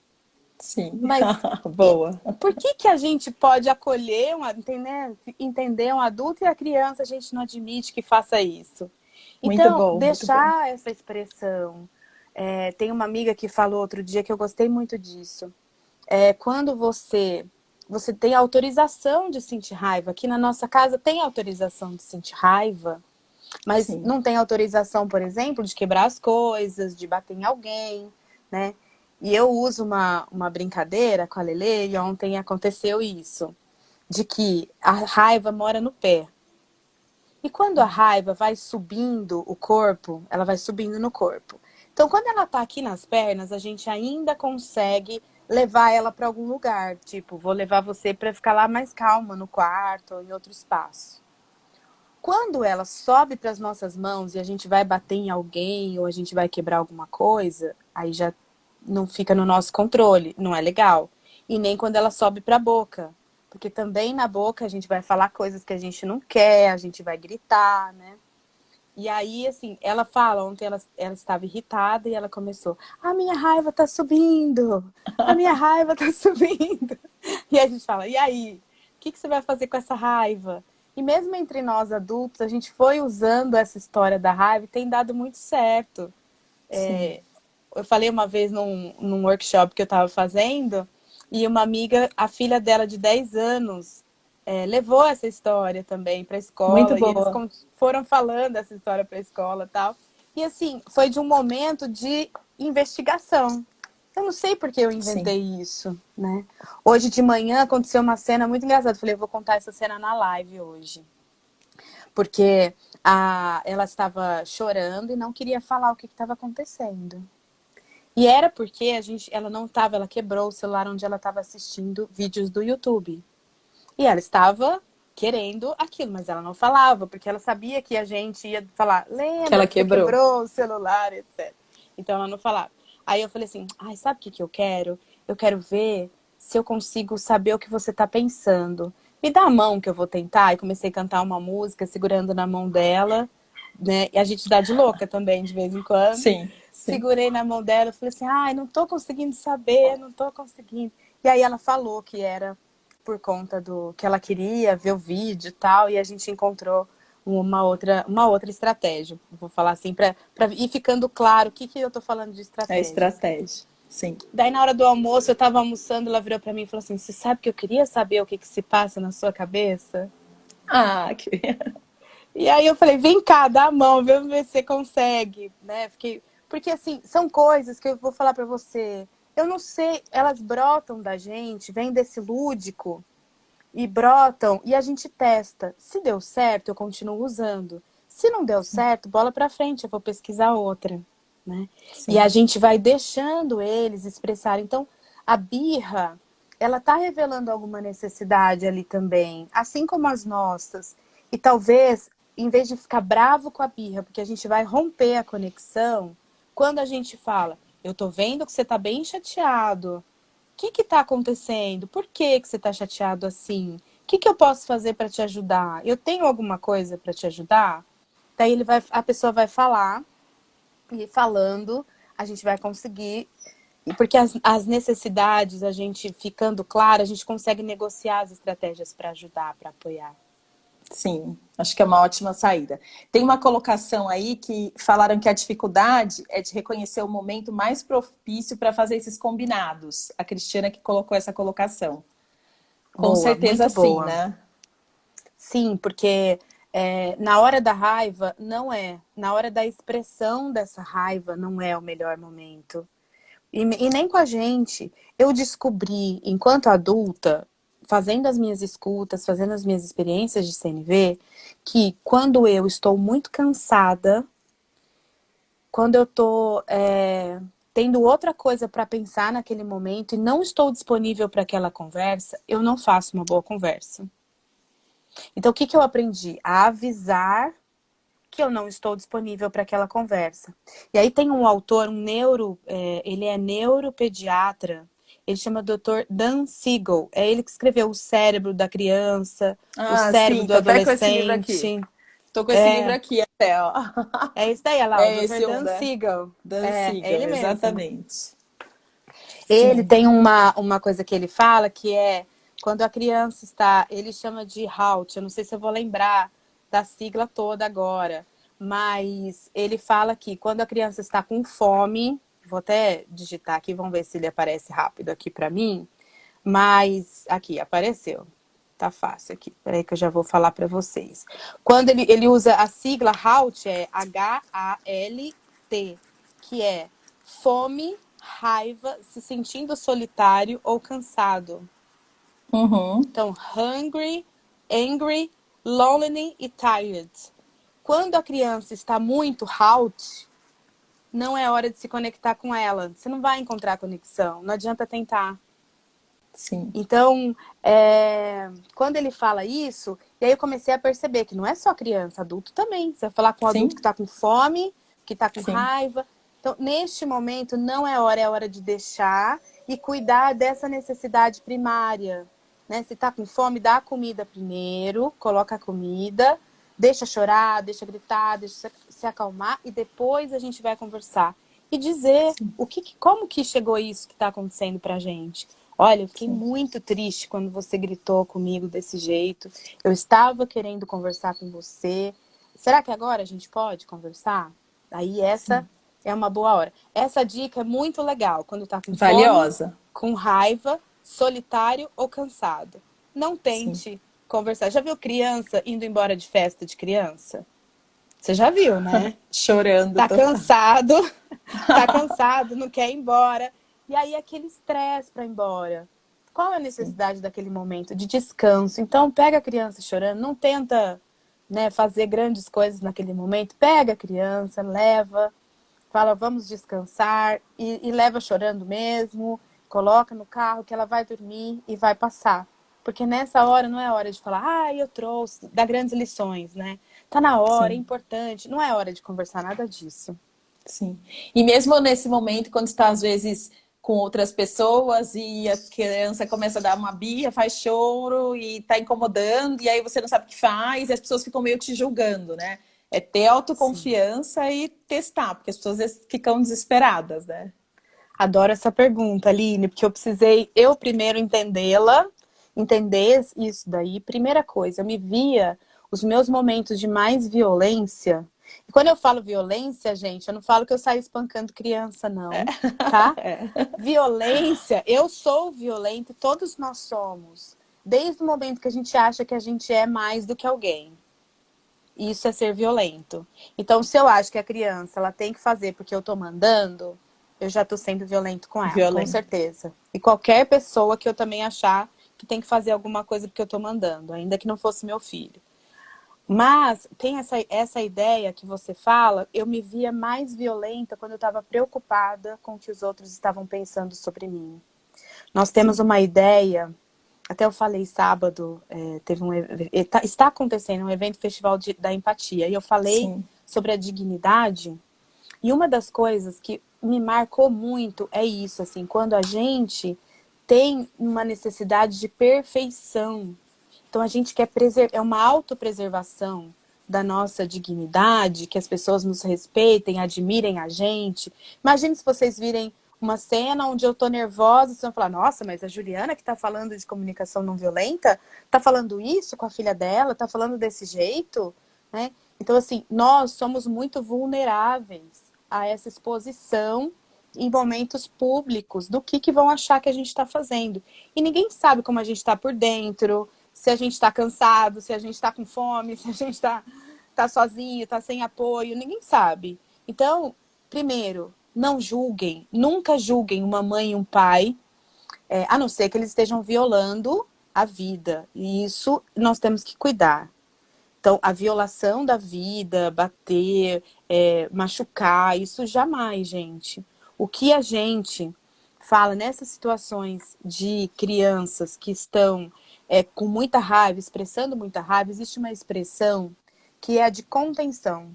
Sim. Mas Boa. por que que a gente pode acolher, entender um adulto e a criança a gente não admite que faça isso? Muito Então, bom, muito bom. deixar essa expressão. Tem uma amiga que falou outro dia que eu gostei muito disso. Quando você tem autorização de sentir raiva. Aqui na nossa casa tem autorização de sentir raiva, mas Sim. não tem autorização, por exemplo, de quebrar as coisas, de bater em alguém, né? E eu uso uma brincadeira com a Lelê, e ontem aconteceu isso, de que a raiva mora no pé. E quando a raiva vai subindo o corpo, ela vai subindo no corpo. Então, quando ela tá aqui nas pernas, a gente ainda consegue levar ela para algum lugar. Tipo, vou levar você para ficar lá mais calma no quarto ou em outro espaço. Quando ela sobe para as nossas mãos e a gente vai bater em alguém ou a gente vai quebrar alguma coisa, aí já não fica no nosso controle, não é legal. E nem quando ela sobe para a boca, porque também na boca a gente vai falar coisas que a gente não quer, a gente vai gritar, né? E aí, assim, ela fala, ontem ela estava irritada e ela começou, a minha raiva tá subindo, a minha raiva tá subindo. E a gente fala, e aí? O que você vai fazer com essa raiva? E mesmo entre nós adultos, a gente foi usando essa história da raiva e tem dado muito certo. Sim. Eu falei uma vez num workshop que eu estava fazendo, e uma amiga, a filha dela de 10 anos, levou essa história também para a Muito escola, e eles boa. foram falando essa história para a escola e tal. E assim, foi de um momento de investigação. Eu não sei por que eu Sim. inventei isso, né? Hoje de manhã aconteceu uma cena muito engraçada. Eu falei, eu vou contar essa cena na live hoje. Porque ela estava chorando e não queria falar o que estava acontecendo. E era porque ela não estava, ela quebrou o celular onde ela estava assistindo vídeos do YouTube. E ela estava querendo aquilo, mas ela não falava, porque ela sabia que a gente ia falar, Que lembra ela que você quebrou. quebrou o celular, etc. Então ela não falava. Aí eu falei assim, ai, sabe o que eu quero? Eu quero ver se eu consigo saber o que você está pensando. Me dá a mão que eu vou tentar. E comecei a cantar uma música segurando na mão dela, né? E a gente dá de louca também, de vez em quando. Sim, sim. Segurei na mão dela e falei assim, ai, não tô conseguindo saber, não tô conseguindo. E aí ela falou que era por conta do que ela queria ver o vídeo e tal, e a gente encontrou uma outra estratégia. Vou falar assim, para ir ficando claro o que eu tô falando de É estratégias. estratégia. Sim. Daí, na hora do almoço, eu tava almoçando, ela virou para mim e falou assim, você sabe que eu queria saber o que se passa na sua cabeça? Ah, que... E aí eu falei, vem cá, dá a mão, vamos ver se você consegue, né? Porque assim, são coisas que eu vou falar para você. Eu não sei, elas brotam da gente, vêm desse lúdico e brotam e a gente testa. Se deu certo, eu continuo usando. Se não deu certo, bola para frente, eu vou pesquisar outra, né? E a Sim. gente vai deixando eles expressar. Então, a birra, ela tá revelando alguma necessidade ali também, assim como as nossas. E talvez, em vez de ficar bravo com a birra, porque a gente vai romper a conexão, quando a gente fala, eu tô vendo que você tá bem chateado, que está acontecendo? Por que você está chateado assim? O que eu posso fazer para te ajudar? Eu tenho alguma coisa para te ajudar? Daí a pessoa vai falar, e falando, a gente vai conseguir. Porque as necessidades, a gente ficando clara, a gente consegue negociar as estratégias para ajudar, para apoiar. Sim, acho que é uma ótima saída. Tem uma colocação aí que falaram que a dificuldade é de reconhecer o momento mais propício para fazer esses combinados. A Cristiana que colocou essa colocação. Com Boa, certeza muito sim, boa. né? Sim, porque na hora da raiva, não é. Na hora da expressão dessa raiva, não é o melhor momento. E nem com a gente. Eu descobri, enquanto adulta, fazendo as minhas escutas, fazendo as minhas experiências de CNV, que quando eu estou muito cansada, quando eu estou tendo outra coisa para pensar naquele momento e não estou disponível para aquela conversa, eu não faço uma boa conversa. Então, o que eu aprendi? A avisar que eu não estou disponível para aquela conversa. E aí tem um autor, ele é neuropediatra, ele chama Dr. Dan Siegel. É ele que escreveu O Cérebro da Criança, O Ah, Cérebro sim, do tô até com esse livro aqui. Adolescente. Tô com esse livro aqui até, ó. É isso daí, olha lá, o É Dr. esse um, Dan né? Siegel. Dan É Siegel, ele mesmo. exatamente. Ele Sim. tem uma coisa que ele fala que é quando a criança está, ele chama de HALT, eu não sei se eu vou lembrar da sigla toda agora, mas ele fala que quando a criança está com fome, vou até digitar aqui, vamos ver se ele aparece rápido aqui para mim, mas aqui apareceu. Tá fácil aqui. Peraí que eu já vou falar para vocês. Quando ele usa a sigla HALT, é HALT, que é fome, raiva, se sentindo solitário ou cansado. Uhum. Então, hungry, angry, lonely e tired. Quando a criança está muito HALT, não é hora de se conectar com ela. Você não vai encontrar conexão, não adianta tentar. Sim, Então, quando ele fala isso, e aí eu comecei a perceber que não é só criança, adulto também. Você vai falar com um adulto que sim, está com fome, que está com sim, raiva. Então, neste momento, não é hora, é hora de deixar e cuidar dessa necessidade primária. Né? Se está com fome, dá a comida primeiro, coloca a comida, deixa chorar, deixa gritar, deixa se acalmar e depois a gente vai conversar. E dizer sim, como que chegou isso que está acontecendo pra gente. Olha, eu fiquei sim, muito triste quando você gritou comigo desse jeito. Eu estava querendo conversar com você. Será que agora a gente pode conversar? Aí essa sim. é uma boa hora. Essa dica é muito legal quando tá com fome, Valiosa. com raiva, solitário ou cansado. Não Sim. tente conversar. Já viu criança indo embora de festa de criança? Você já viu, né? Chorando Tá total. cansado, tá cansado, não quer ir embora. E aí aquele estresse para ir embora. Qual é a Sim, necessidade daquele momento de descanso? Então pega a criança chorando, não tenta, né, fazer grandes coisas naquele momento. Pega a criança, leva, fala vamos descansar e leva chorando mesmo. Coloca no carro que ela vai dormir e vai passar. Porque nessa hora não é hora de falar, eu trouxe, dar grandes lições, né? Tá na hora, é sim, importante. Não é hora de conversar nada disso. sim. E mesmo nesse momento, quando está às vezes com outras pessoas e a criança começa a dar uma birra, faz choro e está incomodando, e aí você não sabe o que faz, e as pessoas ficam meio te julgando, né? É ter Sim. autoconfiança e testar, porque as pessoas às vezes ficam desesperadas, né? Adoro essa pergunta, Aline, porque eu precisei eu primeiro entender isso daí. Primeira coisa, eu me via os meus momentos de mais violência. E quando eu falo violência, gente, eu não falo que eu saio espancando criança, não, tá? É. Violência, eu sou violenta e todos nós somos. Desde o momento que a gente acha que a gente é mais do que alguém. Isso é ser violento. Então, se eu acho que a criança ela tem que fazer porque eu tô mandando, eu já tô sendo violento com ela, com Violento. certeza. E qualquer pessoa que eu também achar que tem que fazer alguma coisa porque eu tô mandando, ainda que não fosse meu filho. Mas tem essa ideia que você fala, eu me via mais violenta quando eu estava preocupada com o que os outros estavam pensando sobre mim. Nós temos Sim, uma ideia, até eu falei sábado, teve está acontecendo um evento festival da empatia, e eu falei sim, sobre a dignidade, e uma das coisas que me marcou muito é isso, assim, quando a gente tem uma necessidade de perfeição. Então a gente quer é uma autopreservação da nossa dignidade, que as pessoas nos respeitem, admirem a gente. Imagine se vocês virem uma cena onde eu tô nervosa, vocês vão falar, nossa, mas a Juliana que tá falando de comunicação não violenta, tá falando isso com a filha dela, tá falando desse jeito, né? Então, assim, nós somos muito vulneráveis a essa exposição em momentos públicos do que vão achar que a gente está fazendo. E ninguém sabe como a gente está por dentro, se a gente está cansado, se a gente está com fome, se a gente tá sozinho, está sem apoio, ninguém sabe. Então, primeiro, não julguem, nunca julguem uma mãe e um pai, a não ser que eles estejam violando a vida. E isso nós temos que cuidar. Então, a violação da vida, bater, machucar, isso jamais, gente. O que a gente fala nessas situações de crianças que estão com muita raiva, expressando muita raiva, existe uma expressão que é a de contenção.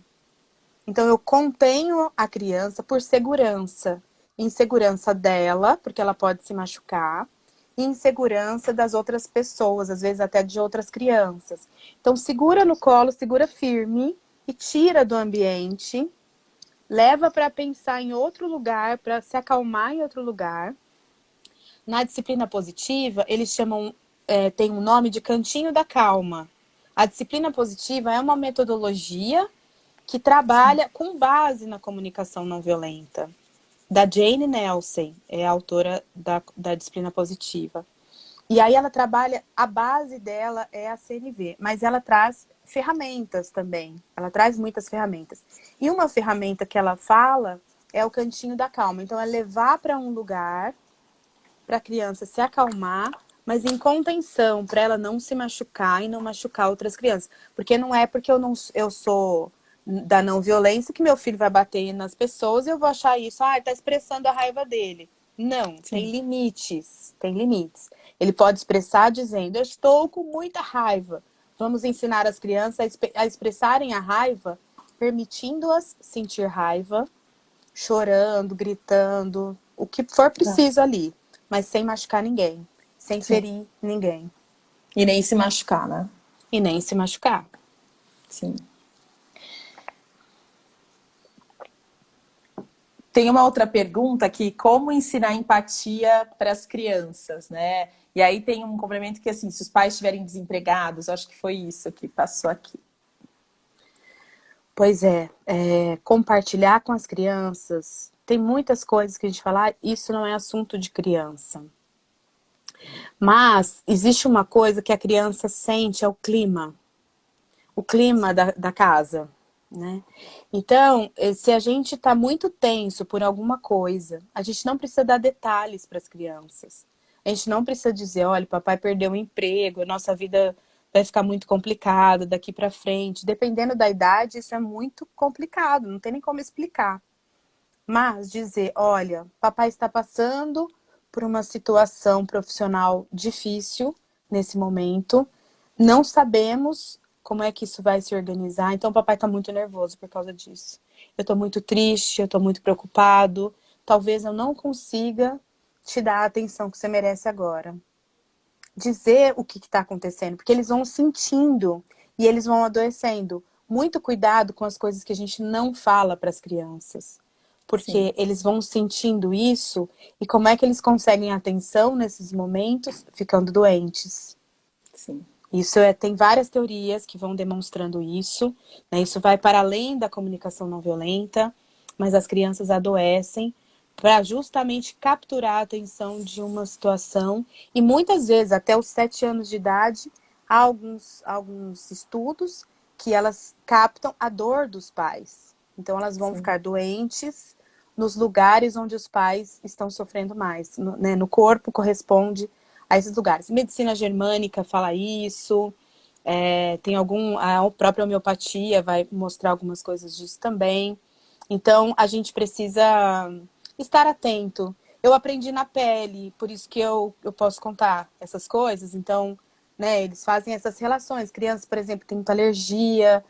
Então, eu contenho a criança por segurança. Insegurança dela, porque ela pode se machucar, e insegurança das outras pessoas, às vezes até de outras crianças. Então, segura no colo, segura firme e tira do ambiente, leva para pensar em outro lugar, para se acalmar em outro lugar. Na disciplina positiva, eles chamam, tem um nome de cantinho da calma. A disciplina positiva é uma metodologia que trabalha com base na comunicação não violenta. Da Jane Nelson, é a autora da disciplina positiva. E aí ela trabalha, a base dela é a CNV, mas ela traz ferramentas também. Ela traz muitas ferramentas. E uma ferramenta que ela fala é o cantinho da calma. Então é levar para um lugar para a criança se acalmar, mas em contenção, para ela não se machucar e não machucar outras crianças. Porque não é porque eu sou da não violência, que meu filho vai bater nas pessoas e eu vou achar isso, ele tá expressando a raiva dele. Não, tem Sim. limites, tem limites. Ele pode expressar dizendo, eu estou com muita raiva. Vamos ensinar as crianças a expressarem a raiva, permitindo-as sentir raiva, chorando, gritando, o que for Tá. preciso ali, mas sem machucar ninguém, sem Sim. ferir ninguém E nem se machucar, né? e nem se machucar. Sim. Tem uma outra pergunta aqui, como ensinar empatia para as crianças, né? E aí tem um complemento que, assim, se os pais estiverem desempregados, acho que foi isso que passou aqui. Pois compartilhar com as crianças, tem muitas coisas que a gente fala, isso não é assunto de criança. Mas existe uma coisa que a criança sente, é o clima da casa, né? Então, se a gente está muito tenso por alguma coisa, a gente não precisa dar detalhes para as crianças. A gente não precisa dizer, olha, papai perdeu o emprego, a nossa vida vai ficar muito complicada daqui para frente. Dependendo da idade, isso é muito complicado, não tem nem como explicar. Mas dizer, olha, papai está passando por uma situação profissional difícil nesse momento, não sabemos como é que isso vai se organizar, então o papai está muito nervoso por causa disso. Eu estou muito triste, eu estou muito preocupado, talvez eu não consiga te dar a atenção que você merece agora. Dizer o que está acontecendo, porque eles vão sentindo e eles vão adoecendo. Muito cuidado com as coisas que a gente não fala para as crianças, Sim, porque eles vão sentindo isso e como é que eles conseguem atenção nesses momentos ficando doentes. sim, Isso tem várias teorias que vão demonstrando isso, né? Isso vai para além da comunicação não violenta, mas as crianças adoecem para justamente capturar a atenção de uma situação e muitas vezes até os 7 anos de idade há alguns estudos que elas captam a dor dos pais. Então elas vão sim, ficar doentes nos lugares onde os pais estão sofrendo mais, né? No corpo corresponde a esses lugares. Medicina germânica fala isso, tem a própria homeopatia vai mostrar algumas coisas disso também. Então, a gente precisa estar atento. Eu aprendi na pele, por isso que eu posso contar essas coisas. Então, né, eles fazem essas relações. Crianças, por exemplo, têm muita alergia,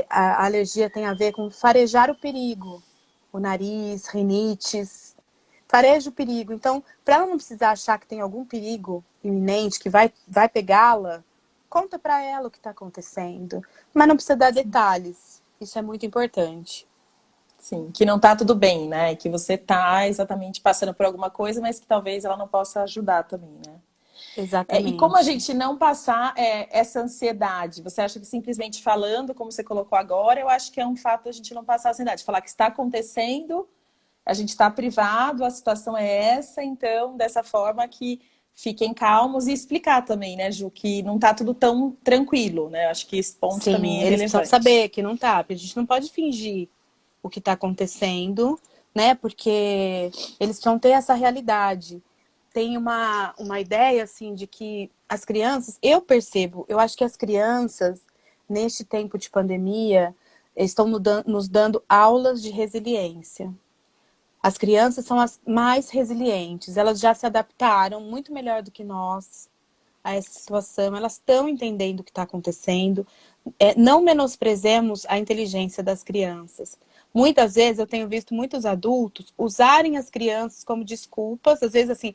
a alergia tem a ver com farejar o perigo. O nariz, rinites, fareja o perigo. Então, para ela não precisar achar que tem algum perigo iminente que vai pegá-la, conta para ela o que está acontecendo. Mas não precisa dar detalhes. Isso é muito importante. sim. Que não tá tudo bem, né? Que você tá exatamente passando por alguma coisa, mas que talvez ela não possa ajudar também, né? E como a Exatamente. gente não passar essa ansiedade? Você acha que simplesmente falando, como você colocou agora, eu acho que é um fato a gente não passar a ansiedade. Falar que está acontecendo, a gente está privado, a situação é essa, então, dessa forma que fiquem calmos e explicar também, né, Ju, que não está tudo tão tranquilo, né? Eu acho que esse ponto Sim, também é eles precisam relevante. saber que não tá. Porque a gente não pode fingir o que está acontecendo, né? Porque eles precisam ter essa realidade. Tem uma ideia, assim, de que as crianças, eu percebo, eu acho que as crianças, neste tempo de pandemia, estão nos dando aulas de resiliência. As crianças são as mais resilientes, elas já se adaptaram muito melhor do que nós a essa situação, elas estão entendendo o que está acontecendo. Não menosprezemos a inteligência das crianças. Muitas vezes eu tenho visto muitos adultos usarem as crianças como desculpas, às vezes assim,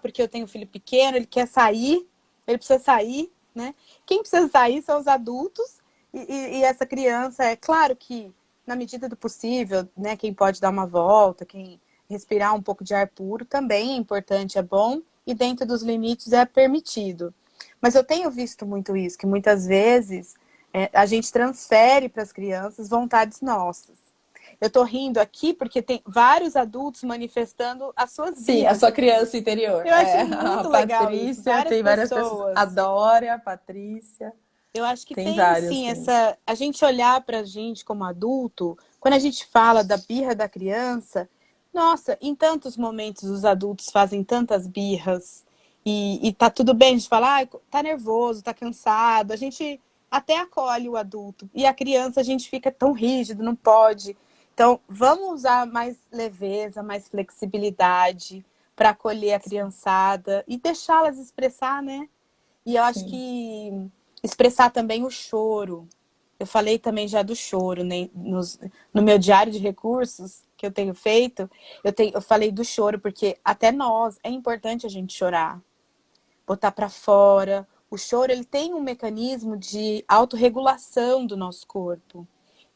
porque eu tenho um filho pequeno, ele quer sair, ele precisa sair, né? Quem precisa sair são os adultos e essa criança, é claro que na medida do possível, né, quem pode dar uma volta, quem respirar um pouco de ar puro também é importante, é bom, e dentro dos limites é permitido. Mas eu tenho visto muito isso, que muitas vezes a gente transfere para as crianças vontades nossas. Eu tô rindo aqui porque tem vários adultos manifestando as suas Sim, a birras sua aqui. criança interior. Eu acho A muito legal isso. Patrícia, Várias tem várias pessoas. A pessoas. Dória, a Patrícia, Eu acho que tem tem várias sim mesmo. a gente olhar pra gente como adulto, quando a gente fala da birra da criança, nossa, em tantos momentos os adultos fazem tantas birras e tá tudo bem a gente falar, tá nervoso, tá cansado. A gente até acolhe o adulto. E a criança, a gente fica tão rígido, não pode. Então, vamos usar mais leveza, mais flexibilidade para acolher a criançada e deixá-las expressar, né? E eu acho Sim, que expressar também o choro. Eu falei também já do choro, né? No meu diário de recursos que eu tenho feito, eu falei do choro, porque até nós é importante a gente chorar, botar para fora. O choro, ele tem um mecanismo de autorregulação do nosso corpo.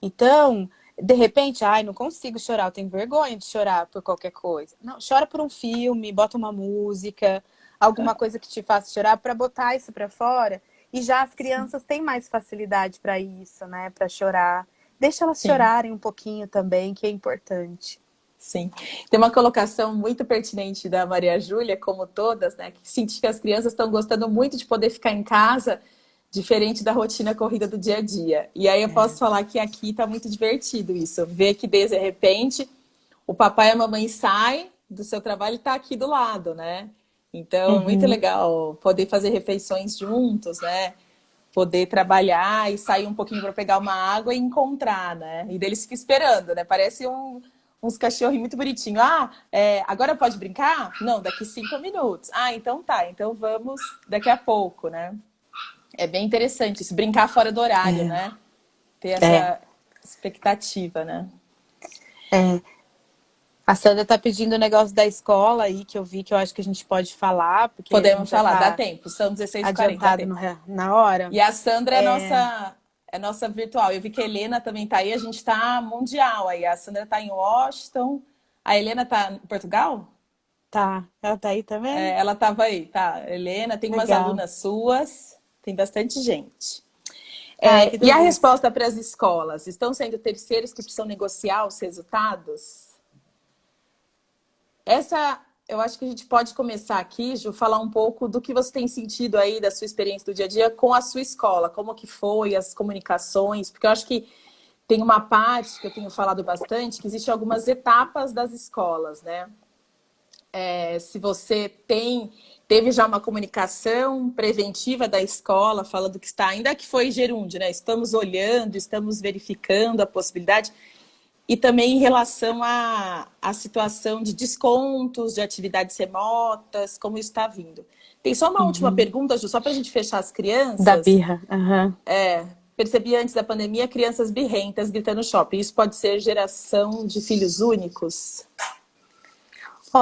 Então, de repente, ai, não consigo chorar, eu tenho vergonha de chorar por qualquer coisa. Não, chora por um filme, bota uma música, alguma coisa que te faça chorar para botar isso para fora. E já as crianças têm mais facilidade para isso, né, para chorar. Deixa elas sim. chorarem um pouquinho também, que é importante. Sim. Tem uma colocação muito pertinente da Maria Júlia, como todas, né? Que sente que as crianças estão gostando muito de poder ficar em casa, diferente da rotina corrida do dia a dia. E aí eu posso falar que aqui está muito divertido isso. Ver que de repente o papai e a mamãe saem do seu trabalho e está aqui do lado, né? Então, muito Uhum. legal poder fazer refeições juntos, né? Poder trabalhar e sair um pouquinho para pegar uma água e encontrar, né? E deles fica esperando, né? Parece uns cachorrinhos muito bonitinhos. Ah, agora pode brincar? Não, daqui 5 minutos. Ah, então tá. Então vamos daqui a pouco, né? É bem interessante isso, brincar fora do horário, né? Ter É, essa expectativa, né? é. A Sandra tá pedindo o negócio da escola aí, que eu vi, que eu acho que a gente pode falar, porque a Podemos gente já falar, dá tá tempo. São 16h40, dá adiantado tempo. na hora. E a Sandra é nossa virtual. Eu vi que a Helena também tá aí, a gente tá mundial aí. A Sandra tá em Washington, a Helena tá em Portugal? Tá, ela tá aí também? Ela tava aí, tá? Helena, tem umas Legal. alunas suas, tem bastante gente. Ai, que E a delícia. resposta para as escolas? Estão sendo terceiros que precisam negociar os resultados? Essa, eu acho que a gente pode começar aqui, Ju, falar um pouco do que você tem sentido aí da sua experiência do dia a dia com a sua escola, como que foi, as comunicações, porque eu acho que tem uma parte que eu tenho falado bastante, que existem algumas etapas das escolas, né? Se você teve já uma comunicação preventiva da escola, falando que está, ainda que foi gerúndio, né? Estamos olhando, estamos verificando a possibilidade. E também em relação à situação de descontos, de atividades remotas, como isso está vindo. Tem só uma última Uhum. pergunta, Ju, só para a gente fechar as Da crianças. birra. Aham. Percebi antes da pandemia crianças birrentas gritando no shopping. Isso pode ser geração de filhos únicos?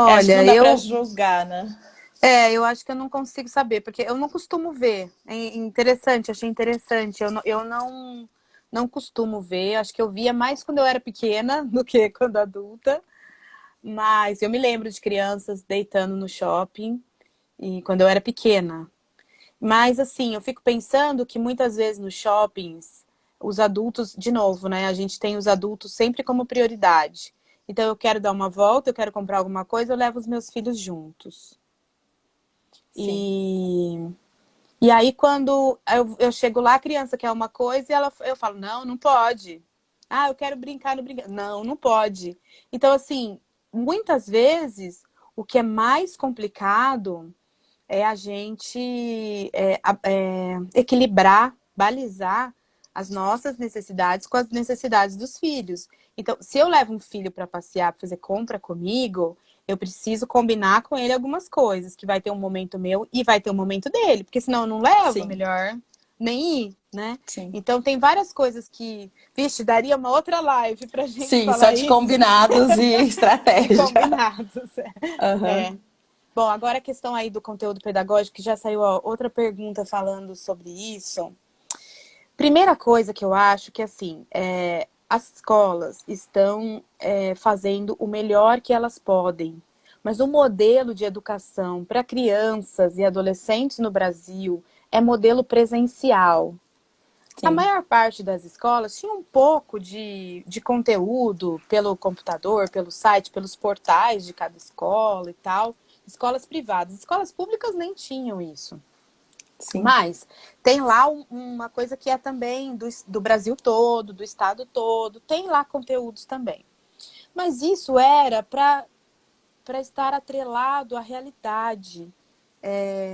Acho que não Olha, dá para julgar, né? eu acho que eu não consigo saber, porque eu não costumo ver. É interessante, achei interessante. Eu não costumo ver. Acho que eu via mais quando eu era pequena do que quando adulta. Mas eu me lembro de crianças deitando no shopping e quando eu era pequena. Mas assim, eu fico pensando que muitas vezes nos shoppings, os adultos, de novo, né? A gente tem os adultos sempre como prioridade. Então eu quero dar uma volta, eu quero comprar alguma coisa, eu levo os meus filhos juntos. Sim, E aí quando eu chego lá, a criança quer uma coisa e eu falo, não, não pode. Ah, eu quero brincar no brinquedo. Não, não pode. Então, assim, muitas vezes o que é mais complicado é a gente equilibrar, balizar as nossas necessidades com as necessidades dos filhos. Então, se eu levo um filho para passear, para fazer compra comigo, eu preciso combinar com ele algumas coisas, que vai ter um momento meu e vai ter um momento dele, porque senão eu não levo, sim, melhor nem ir, né? sim. Então, tem várias coisas que, vixe, daria uma outra live pra gente Sim, só falar de isso, combinados e de estratégia. combinados. Aham. É. Bom, agora a questão aí do conteúdo pedagógico, que já saiu outra pergunta falando sobre isso. Primeira coisa que eu acho que, assim, as escolas estão fazendo o melhor que elas podem, mas o modelo de educação para crianças e adolescentes no Brasil é modelo presencial. A Sim, maior parte das escolas tinha um pouco de conteúdo pelo computador, pelo site, pelos portais de cada escola e tal. Escolas privadas. Escolas públicas nem tinham isso. sim, Mas tem lá uma coisa que é também do Brasil todo, do estado todo. Tem lá conteúdos também. Mas isso era para estar atrelado à realidade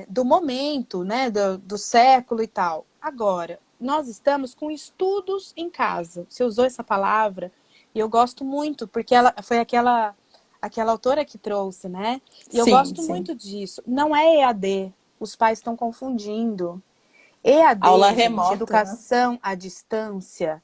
do momento, né, do século e tal. Agora, nós estamos com estudos em casa. Você usou essa palavra e eu gosto muito, porque ela foi aquela autora que trouxe, né? E eu Sim, gosto sim. muito disso. Não é EAD, os pais estão confundindo. Aula EAD, gente, remota, né? educação à distância,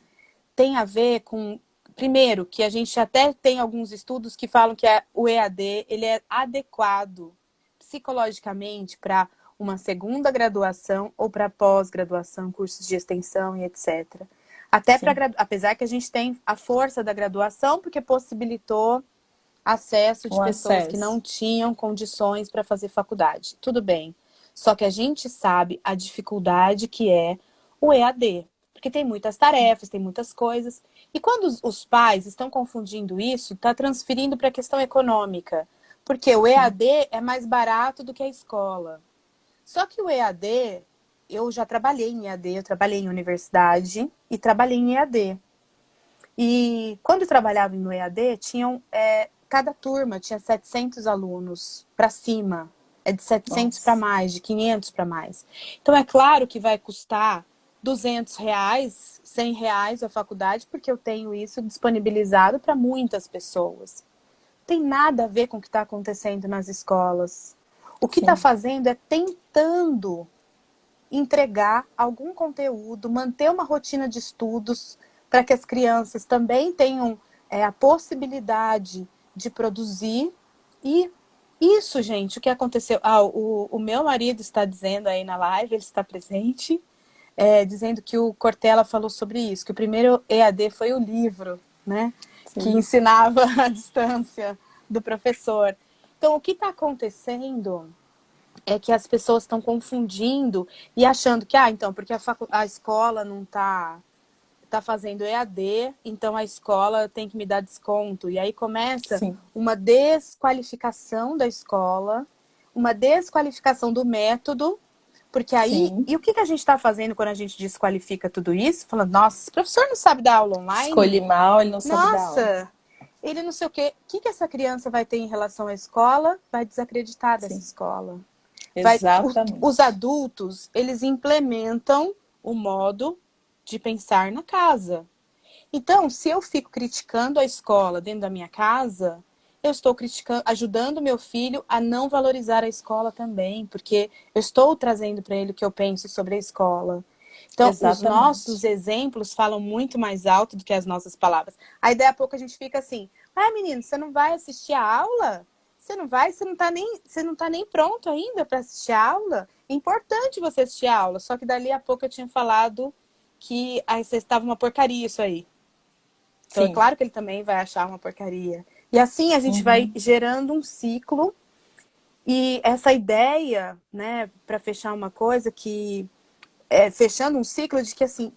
tem a ver com, primeiro, que a gente até tem alguns estudos que falam que o EAD ele é adequado psicologicamente para uma segunda graduação ou para pós-graduação, cursos de extensão e etc. Até Sim, para, apesar que a gente tem a força da graduação, porque possibilitou acesso de o pessoas que não acesso. tinham condições para fazer faculdade. Tudo bem. Só que a gente sabe a dificuldade que é o EAD. Porque tem muitas tarefas, tem muitas coisas. E quando os pais estão confundindo isso, está transferindo para a questão econômica. Porque o Sim, EAD é mais barato do que a escola. Só que o EAD, eu já trabalhei em EAD, eu trabalhei em universidade e trabalhei em EAD. E quando eu trabalhava no EAD, cada turma tinha 700 alunos para cima. É de 700 para nossa. mais, de 500 para mais. Então, é claro que vai custar R$ 200, R$ 100 a faculdade, porque eu tenho isso disponibilizado para muitas pessoas. Tem nada a ver com o que está acontecendo nas escolas. O que está Sim, fazendo é tentando entregar algum conteúdo, manter uma rotina de estudos para que as crianças também tenham a possibilidade de produzir. E isso, gente, o que aconteceu? O meu marido está dizendo aí na live, ele está presente, dizendo que o Cortella falou sobre isso, que o primeiro EAD foi o livro, né? Que sim, ensinava a distância do professor. Então, o que está acontecendo é que as pessoas estão confundindo e achando que, então, porque a escola não tá fazendo EAD, então a escola tem que me dar desconto. E aí começa sim, uma desqualificação da escola, uma desqualificação do método, porque aí, sim. e o que a gente está fazendo quando a gente desqualifica tudo isso? Falando, nossa, esse professor não sabe dar aula Escolhi online? mal, ele não soube dar aula. Nossa, ele não sei o quê. O que essa criança vai ter em relação à escola? Vai desacreditar dessa Sim, escola. Os exatamente. adultos, eles implementam o modo de pensar na casa. Então, se eu fico criticando a escola dentro da minha casa, eu estou criticando, ajudando meu filho a não valorizar a escola também, porque eu estou trazendo para ele o que eu penso sobre a escola. Então, os nossos Exatamente. exemplos falam muito mais alto do que as nossas palavras. Aí, daí a pouco a gente fica assim: ah, menino, você não vai assistir a aula? Você não vai, você não tá nem pronto ainda para assistir a aula? É importante você assistir a aula. Só que dali a pouco eu tinha falado que aí você estava uma porcaria isso aí. Então, é Sim. claro que ele também vai achar uma porcaria. E assim a gente vai Uhum. gerando um ciclo. E essa ideia, né, para fechar uma coisa que fechando um ciclo de que assim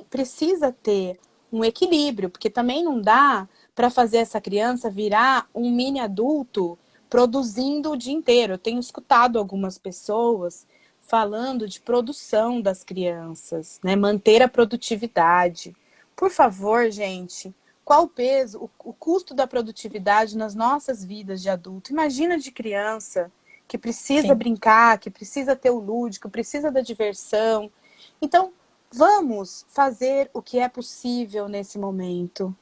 precisa ter um equilíbrio, porque também não dá para fazer essa criança virar um mini adulto produzindo o dia inteiro. Eu tenho escutado algumas pessoas falando de produção das crianças, né? Manter a produtividade. Por favor, gente, qual o peso, o custo da produtividade nas nossas vidas de adulto? Imagina de criança que precisa Sim, brincar, que precisa ter o lúdico, precisa da diversão. Então, vamos fazer o que é possível nesse momento.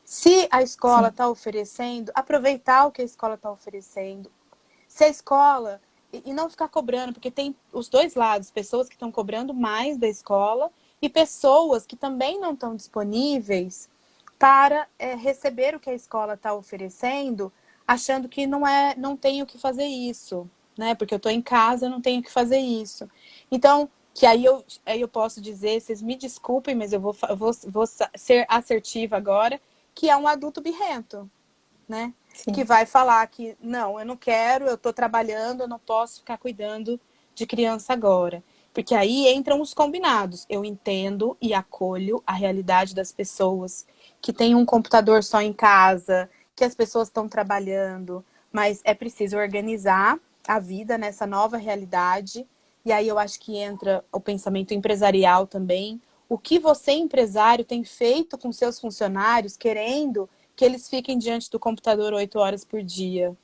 Se a escola sim, está oferecendo, aproveitar o que a escola está oferecendo. Se a escola. E não ficar cobrando, porque tem os dois lados: pessoas que estão cobrando mais da escola e pessoas que também não estão disponíveis para receber o que a escola está oferecendo, achando que não tenho que fazer isso, né? Porque eu estou em casa, eu não tenho que fazer isso. Então, que aí eu posso dizer, vocês me desculpem, mas eu vou ser assertiva agora, que é um adulto birrento, né? Que sim, vai falar que não, eu não quero, eu estou trabalhando, eu não posso ficar cuidando de criança agora. Porque aí entram os combinados. Eu entendo e acolho a realidade das pessoas que têm um computador só em casa, que as pessoas estão trabalhando, mas é preciso organizar a vida nessa nova realidade. E aí eu acho que entra o pensamento empresarial também. O que você, empresário, tem feito com seus funcionários, querendo que eles fiquem diante do computador 8 horas por dia?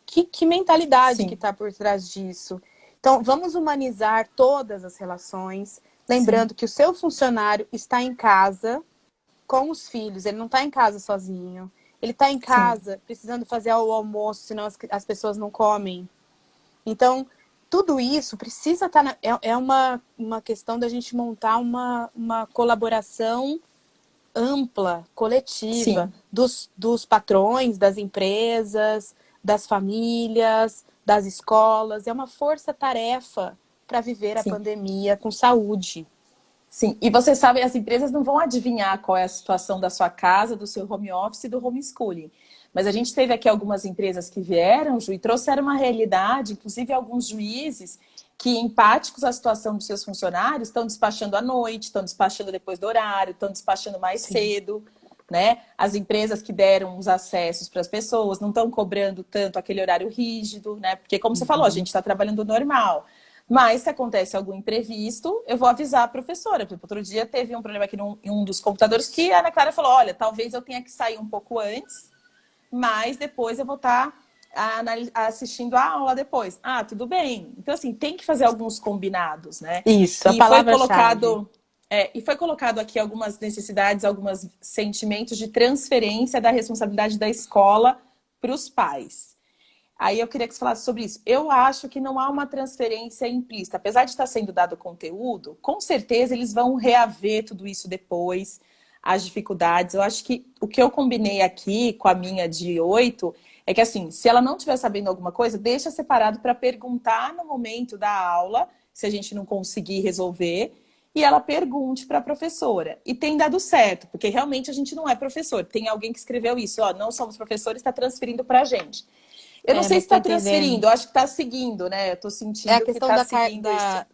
Que mentalidade que sim, está por trás disso? Então, vamos humanizar todas as relações, sim, lembrando que o seu funcionário está em casa com os filhos, ele não está em casa sozinho. Ele está em sim, casa precisando fazer o almoço, senão as pessoas não comem. Então, tudo isso precisa estar... é uma questão da gente montar uma colaboração ampla, coletiva, sim, dos patrões, das empresas, das famílias, das escolas. É uma força-tarefa para viver a sim. pandemia com saúde. Sim, e você sabe, as empresas não vão adivinhar qual é a situação da sua casa, do seu home office e do homeschooling. Mas a gente teve aqui algumas empresas que vieram, Ju, e trouxeram uma realidade, inclusive alguns juízes que, empáticos à situação dos seus funcionários, estão despachando à noite, estão despachando depois do horário, estão despachando mais Sim. cedo, né? As empresas que deram os acessos para as pessoas não estão cobrando tanto aquele horário rígido, né? Porque, como você falou, a gente está trabalhando normal. Mas, se acontece algum imprevisto, eu vou avisar a professora. Por exemplo, outro dia teve um problema aqui em um dos computadores que a Ana Clara falou: olha, talvez eu tenha que sair um pouco antes, mas depois eu vou estar assistindo a aula depois. Ah, tudo bem. Então, assim, tem que fazer alguns combinados, né? Isso, a E foi palavra-chave. colocado. E foi colocado aqui algumas necessidades, alguns sentimentos de transferência da responsabilidade da escola para os pais. Aí eu queria que você falasse sobre isso. Eu acho que não há uma transferência implícita. Apesar de estar sendo dado conteúdo, com certeza eles vão reaver tudo isso depois, as dificuldades. Eu acho que o que eu combinei aqui com a minha de 8 é que, assim, se ela não estiver sabendo alguma coisa, deixa separado para perguntar no momento da aula, se a gente não conseguir resolver, e ela pergunte para a professora. E tem dado certo, porque realmente a gente não é professor. Tem alguém que escreveu isso, ó, não somos professores, está transferindo para a gente. Eu não É, sei mas se tô está entendendo. transferindo, eu acho que está seguindo, né? Eu estou É a sentindo que questão está seguindo isso.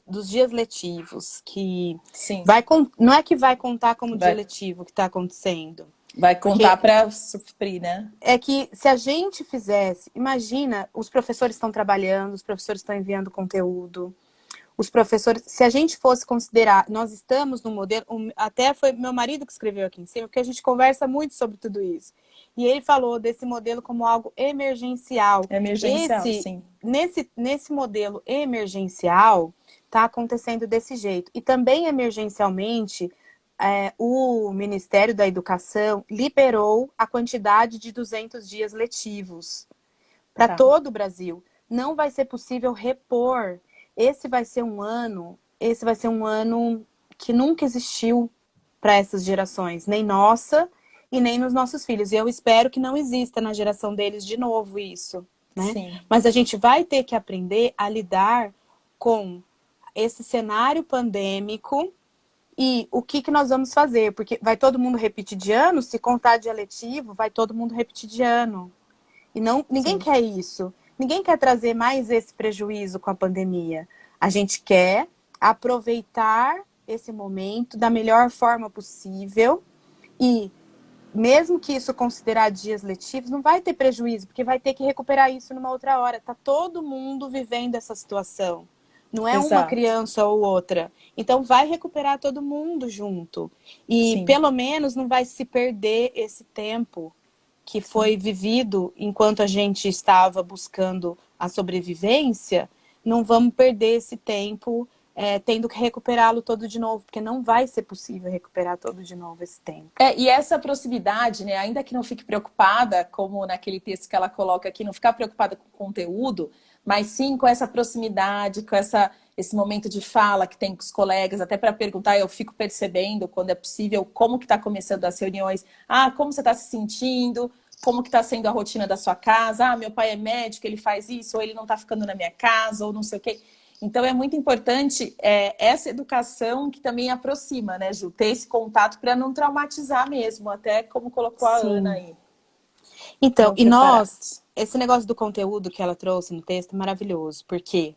dos dias letivos, que Sim, não é que vai contar como dia vai, letivo que está acontecendo. vai contar Porque para suprir, né? é que se a gente fizesse, imagina, os professores estão trabalhando, os professores estão enviando conteúdo, os professores, se a gente fosse considerar, nós estamos no modelo, até foi meu marido que escreveu aqui em cima, porque a gente conversa muito sobre tudo isso. E ele falou desse modelo como algo emergencial. É emergencial, Esse, sim. nesse modelo emergencial, está acontecendo desse jeito. E também emergencialmente, o Ministério da Educação liberou a quantidade de 200 dias letivos para Tá. todo o Brasil. Não vai ser possível repor. Esse vai ser um ano que nunca existiu para essas gerações, nem nossa e nem nos nossos filhos. E eu espero que não exista na geração deles de novo isso, né? Sim, Mas a gente vai ter que aprender a lidar com esse cenário pandêmico e o que, que nós vamos fazer, porque vai todo mundo repetir de ano, se contar de eletivo, vai todo mundo repetir de ano. E não, ninguém sim, quer isso. Ninguém quer trazer mais esse prejuízo com a pandemia. A gente quer aproveitar esse momento da melhor forma possível e mesmo que isso considerar dias letivos, não vai ter prejuízo, porque vai ter que recuperar isso numa outra hora. Tá todo mundo vivendo essa situação. Não é uma exato. criança ou outra. Então vai recuperar todo mundo junto. E Sim, pelo menos não vai se perder esse tempo que sim. foi vivido enquanto a gente estava buscando a sobrevivência, não vamos perder esse tempo tendo que recuperá-lo todo de novo, porque não vai ser possível recuperar todo de novo esse tempo. E essa proximidade, né, ainda que não fique preocupada, como naquele texto que ela coloca aqui, não ficar preocupada com o conteúdo, mas sim com essa proximidade, com esse momento de fala que tem com os colegas, até para perguntar, eu fico percebendo, quando é possível, como que está começando as reuniões, ah, como você está se sentindo, como que está sendo a rotina da sua casa, ah, meu pai é médico, ele faz isso, ou ele não está ficando na minha casa, ou não sei o quê. Então é muito importante essa educação que também aproxima, né, Ju? Ter esse contato para não traumatizar mesmo, até como colocou a Ana Sim. aí, Então, não e nós, preparados. esse negócio do conteúdo que ela trouxe no texto é maravilhoso. Por quê?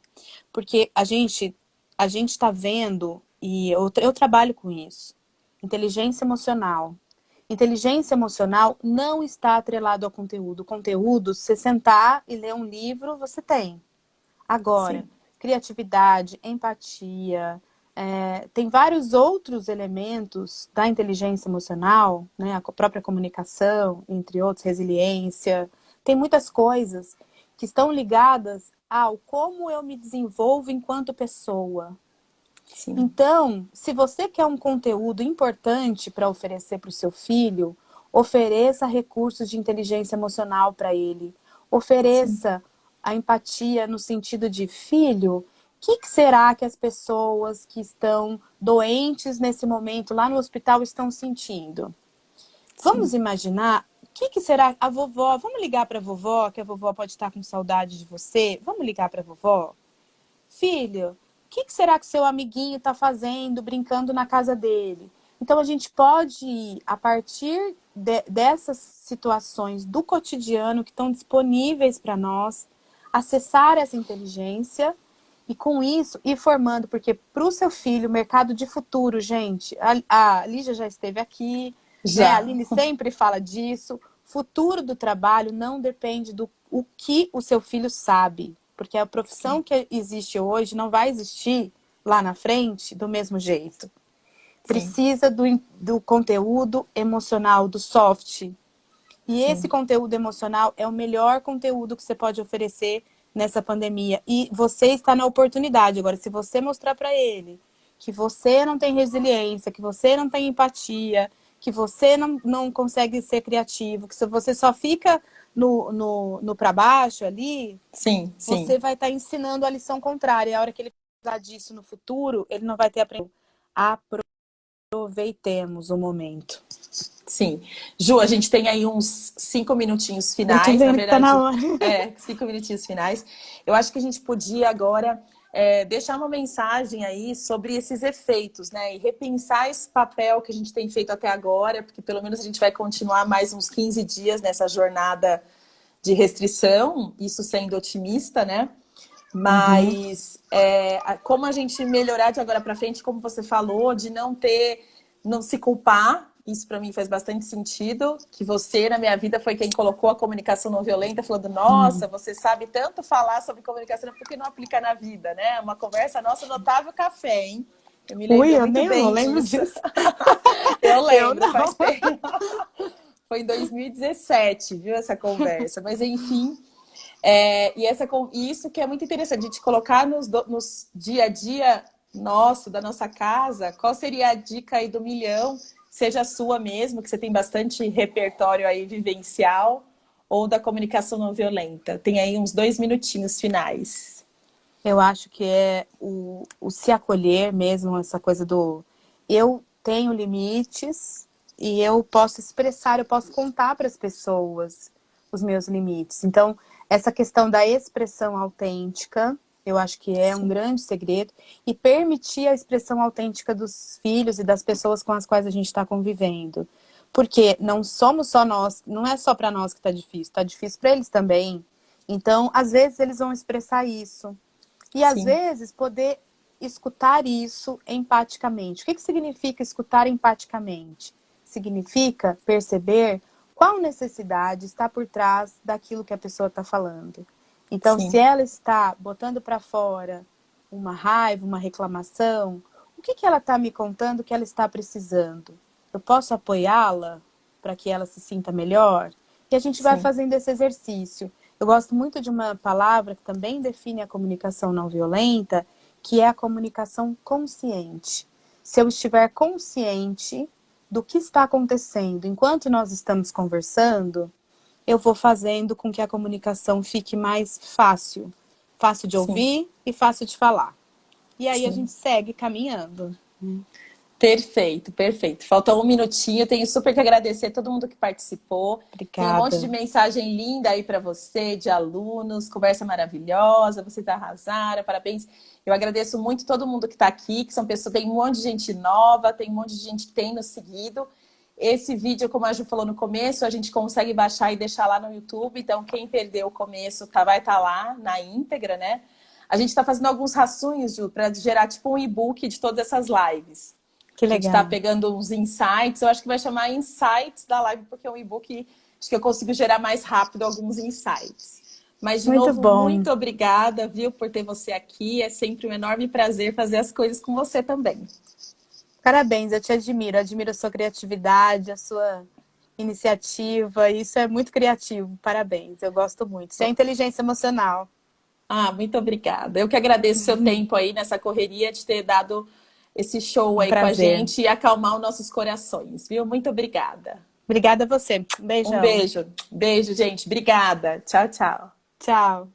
Porque a gente está vendo, e eu trabalho com isso, inteligência emocional. Inteligência emocional não está atrelado ao conteúdo. O conteúdo, se você sentar e ler um livro, você tem. Agora, Sim, criatividade, empatia, tem vários outros elementos da inteligência emocional, né? A própria comunicação, entre outros, resiliência. Tem muitas coisas que estão ligadas ao como eu me desenvolvo enquanto pessoa. Sim. Então, se você quer um conteúdo importante para oferecer para o seu filho, ofereça recursos de inteligência emocional para ele. Sim. Ofereça a empatia no sentido de filho. O que será que as pessoas que estão doentes nesse momento lá no hospital estão sentindo? Vamos Sim. imaginar o que será a vovó. Vamos ligar para a vovó, que a vovó pode estar com saudade de você. Vamos ligar para a vovó? Filho, o que será que seu amiguinho está fazendo, brincando na casa dele? Então, a gente pode ir, a partir dessas situações do cotidiano que estão disponíveis para nós, acessar essa inteligência e, com isso, ir formando, porque para o seu filho, o mercado de futuro, gente, a Lígia já esteve aqui, né? A Já. Aline sempre fala disso. Futuro do trabalho não depende do o que o seu filho sabe, porque a profissão Sim. que existe hoje não vai existir lá na frente do mesmo jeito. Sim. Precisa do conteúdo emocional, do soft. E esse Sim. conteúdo emocional é o melhor conteúdo que você pode oferecer nessa pandemia. E você está na oportunidade. Agora, se você mostrar para ele que você não tem resiliência, que você não tem empatia, que você não consegue ser criativo, que você só fica no para baixo ali, Sim. você Sim. vai estar ensinando a lição contrária. A hora que ele precisar disso no futuro, ele não vai ter aprendido. Aproveitemos o momento. Sim. Ju, a gente tem aí uns 5 minutinhos Eu tô finais, na vendo que tá na verdade, hora. 5 minutinhos finais. Eu acho que a gente podia agora deixar uma mensagem aí sobre esses efeitos, né? E repensar esse papel que a gente tem feito até agora, porque pelo menos a gente vai continuar mais uns 15 dias nessa jornada de restrição, isso sendo otimista, né? Uhum. Mas como a gente melhorar de agora para frente, como você falou, de não se culpar, isso para mim faz bastante sentido, que você na minha vida foi quem colocou a comunicação não violenta, falando, nossa, você sabe tanto falar sobre comunicação, por que não aplica na vida, né? Uma conversa nossa no Otávio Café, hein? Eu me Ui, lembro eu muito nem não bem lembro disso. disso. Eu Eu lembro, faz não. tempo. Foi em 2017, viu, essa conversa. Mas, enfim, e isso que é muito interessante, a gente colocar nos dia a dia nosso, da nossa casa, qual seria a dica aí do milhão, seja a sua mesmo, que você tem bastante repertório aí vivencial, ou da comunicação não violenta. Tem aí uns 2 minutinhos finais. Eu acho que é o se acolher mesmo, essa coisa do eu tenho limites e eu posso expressar, eu posso contar para as pessoas os meus limites. Então, essa questão da expressão autêntica, eu acho que é um Sim, grande segredo, e permitir a expressão autêntica dos filhos e das pessoas com as quais a gente está convivendo. Porque não somos só nós, não é só para nós que está difícil para eles também. Então, às vezes, eles vão expressar isso. E às sim, vezes poder escutar isso empaticamente. O que significa escutar empaticamente? Significa perceber qual necessidade está por trás daquilo que a pessoa está falando. Então, se sim, ela está botando para fora uma raiva, uma reclamação, o que ela está me contando que ela está precisando? Eu posso apoiá-la para que ela se sinta melhor? E a gente vai sim, fazendo esse exercício. Eu gosto muito de uma palavra que também define a comunicação não violenta, que é a comunicação consciente. Se eu estiver consciente do que está acontecendo enquanto nós estamos conversando, eu vou fazendo com que a comunicação fique mais fácil. Fácil de sim, ouvir e fácil de falar. E aí a sim. gente segue caminhando. Perfeito, perfeito. Falta 1 minutinho. Tenho super que agradecer a todo mundo que participou. Tem um monte de Obrigada. mensagem linda aí para você, de alunos, conversa maravilhosa, vocês arrasaram, parabéns. Eu agradeço muito todo mundo que está aqui, que são pessoas, tem um monte de gente nova, tem um monte de gente que tem nos seguido. Esse vídeo, como a Ju falou no começo, a gente consegue baixar e deixar lá no YouTube, então quem perdeu o começo vai estar lá na íntegra, né? A gente está fazendo alguns rascunhos, Ju, para gerar tipo um e-book de todas essas lives. Que A gente está legal. pegando uns insights, eu acho que vai chamar insights da live, porque é um e-book, acho que eu consigo gerar mais rápido alguns insights. Mas, de Muito novo, bom. muito obrigada, viu, por ter você aqui. É sempre um enorme prazer fazer as coisas com você também. Parabéns, eu te admiro. Admiro a sua criatividade, a sua iniciativa. Isso é muito criativo. Parabéns, eu gosto muito. Isso é inteligência emocional. Ah, muito obrigada. Eu que agradeço o seu tempo aí nessa correria de ter dado esse show Um aí com a prazer. gente e acalmar os nossos corações, viu? Muito obrigada. Obrigada a você. Um Um beijão. beijo. Beijo, gente. Obrigada. Tchau, tchau. Tchau.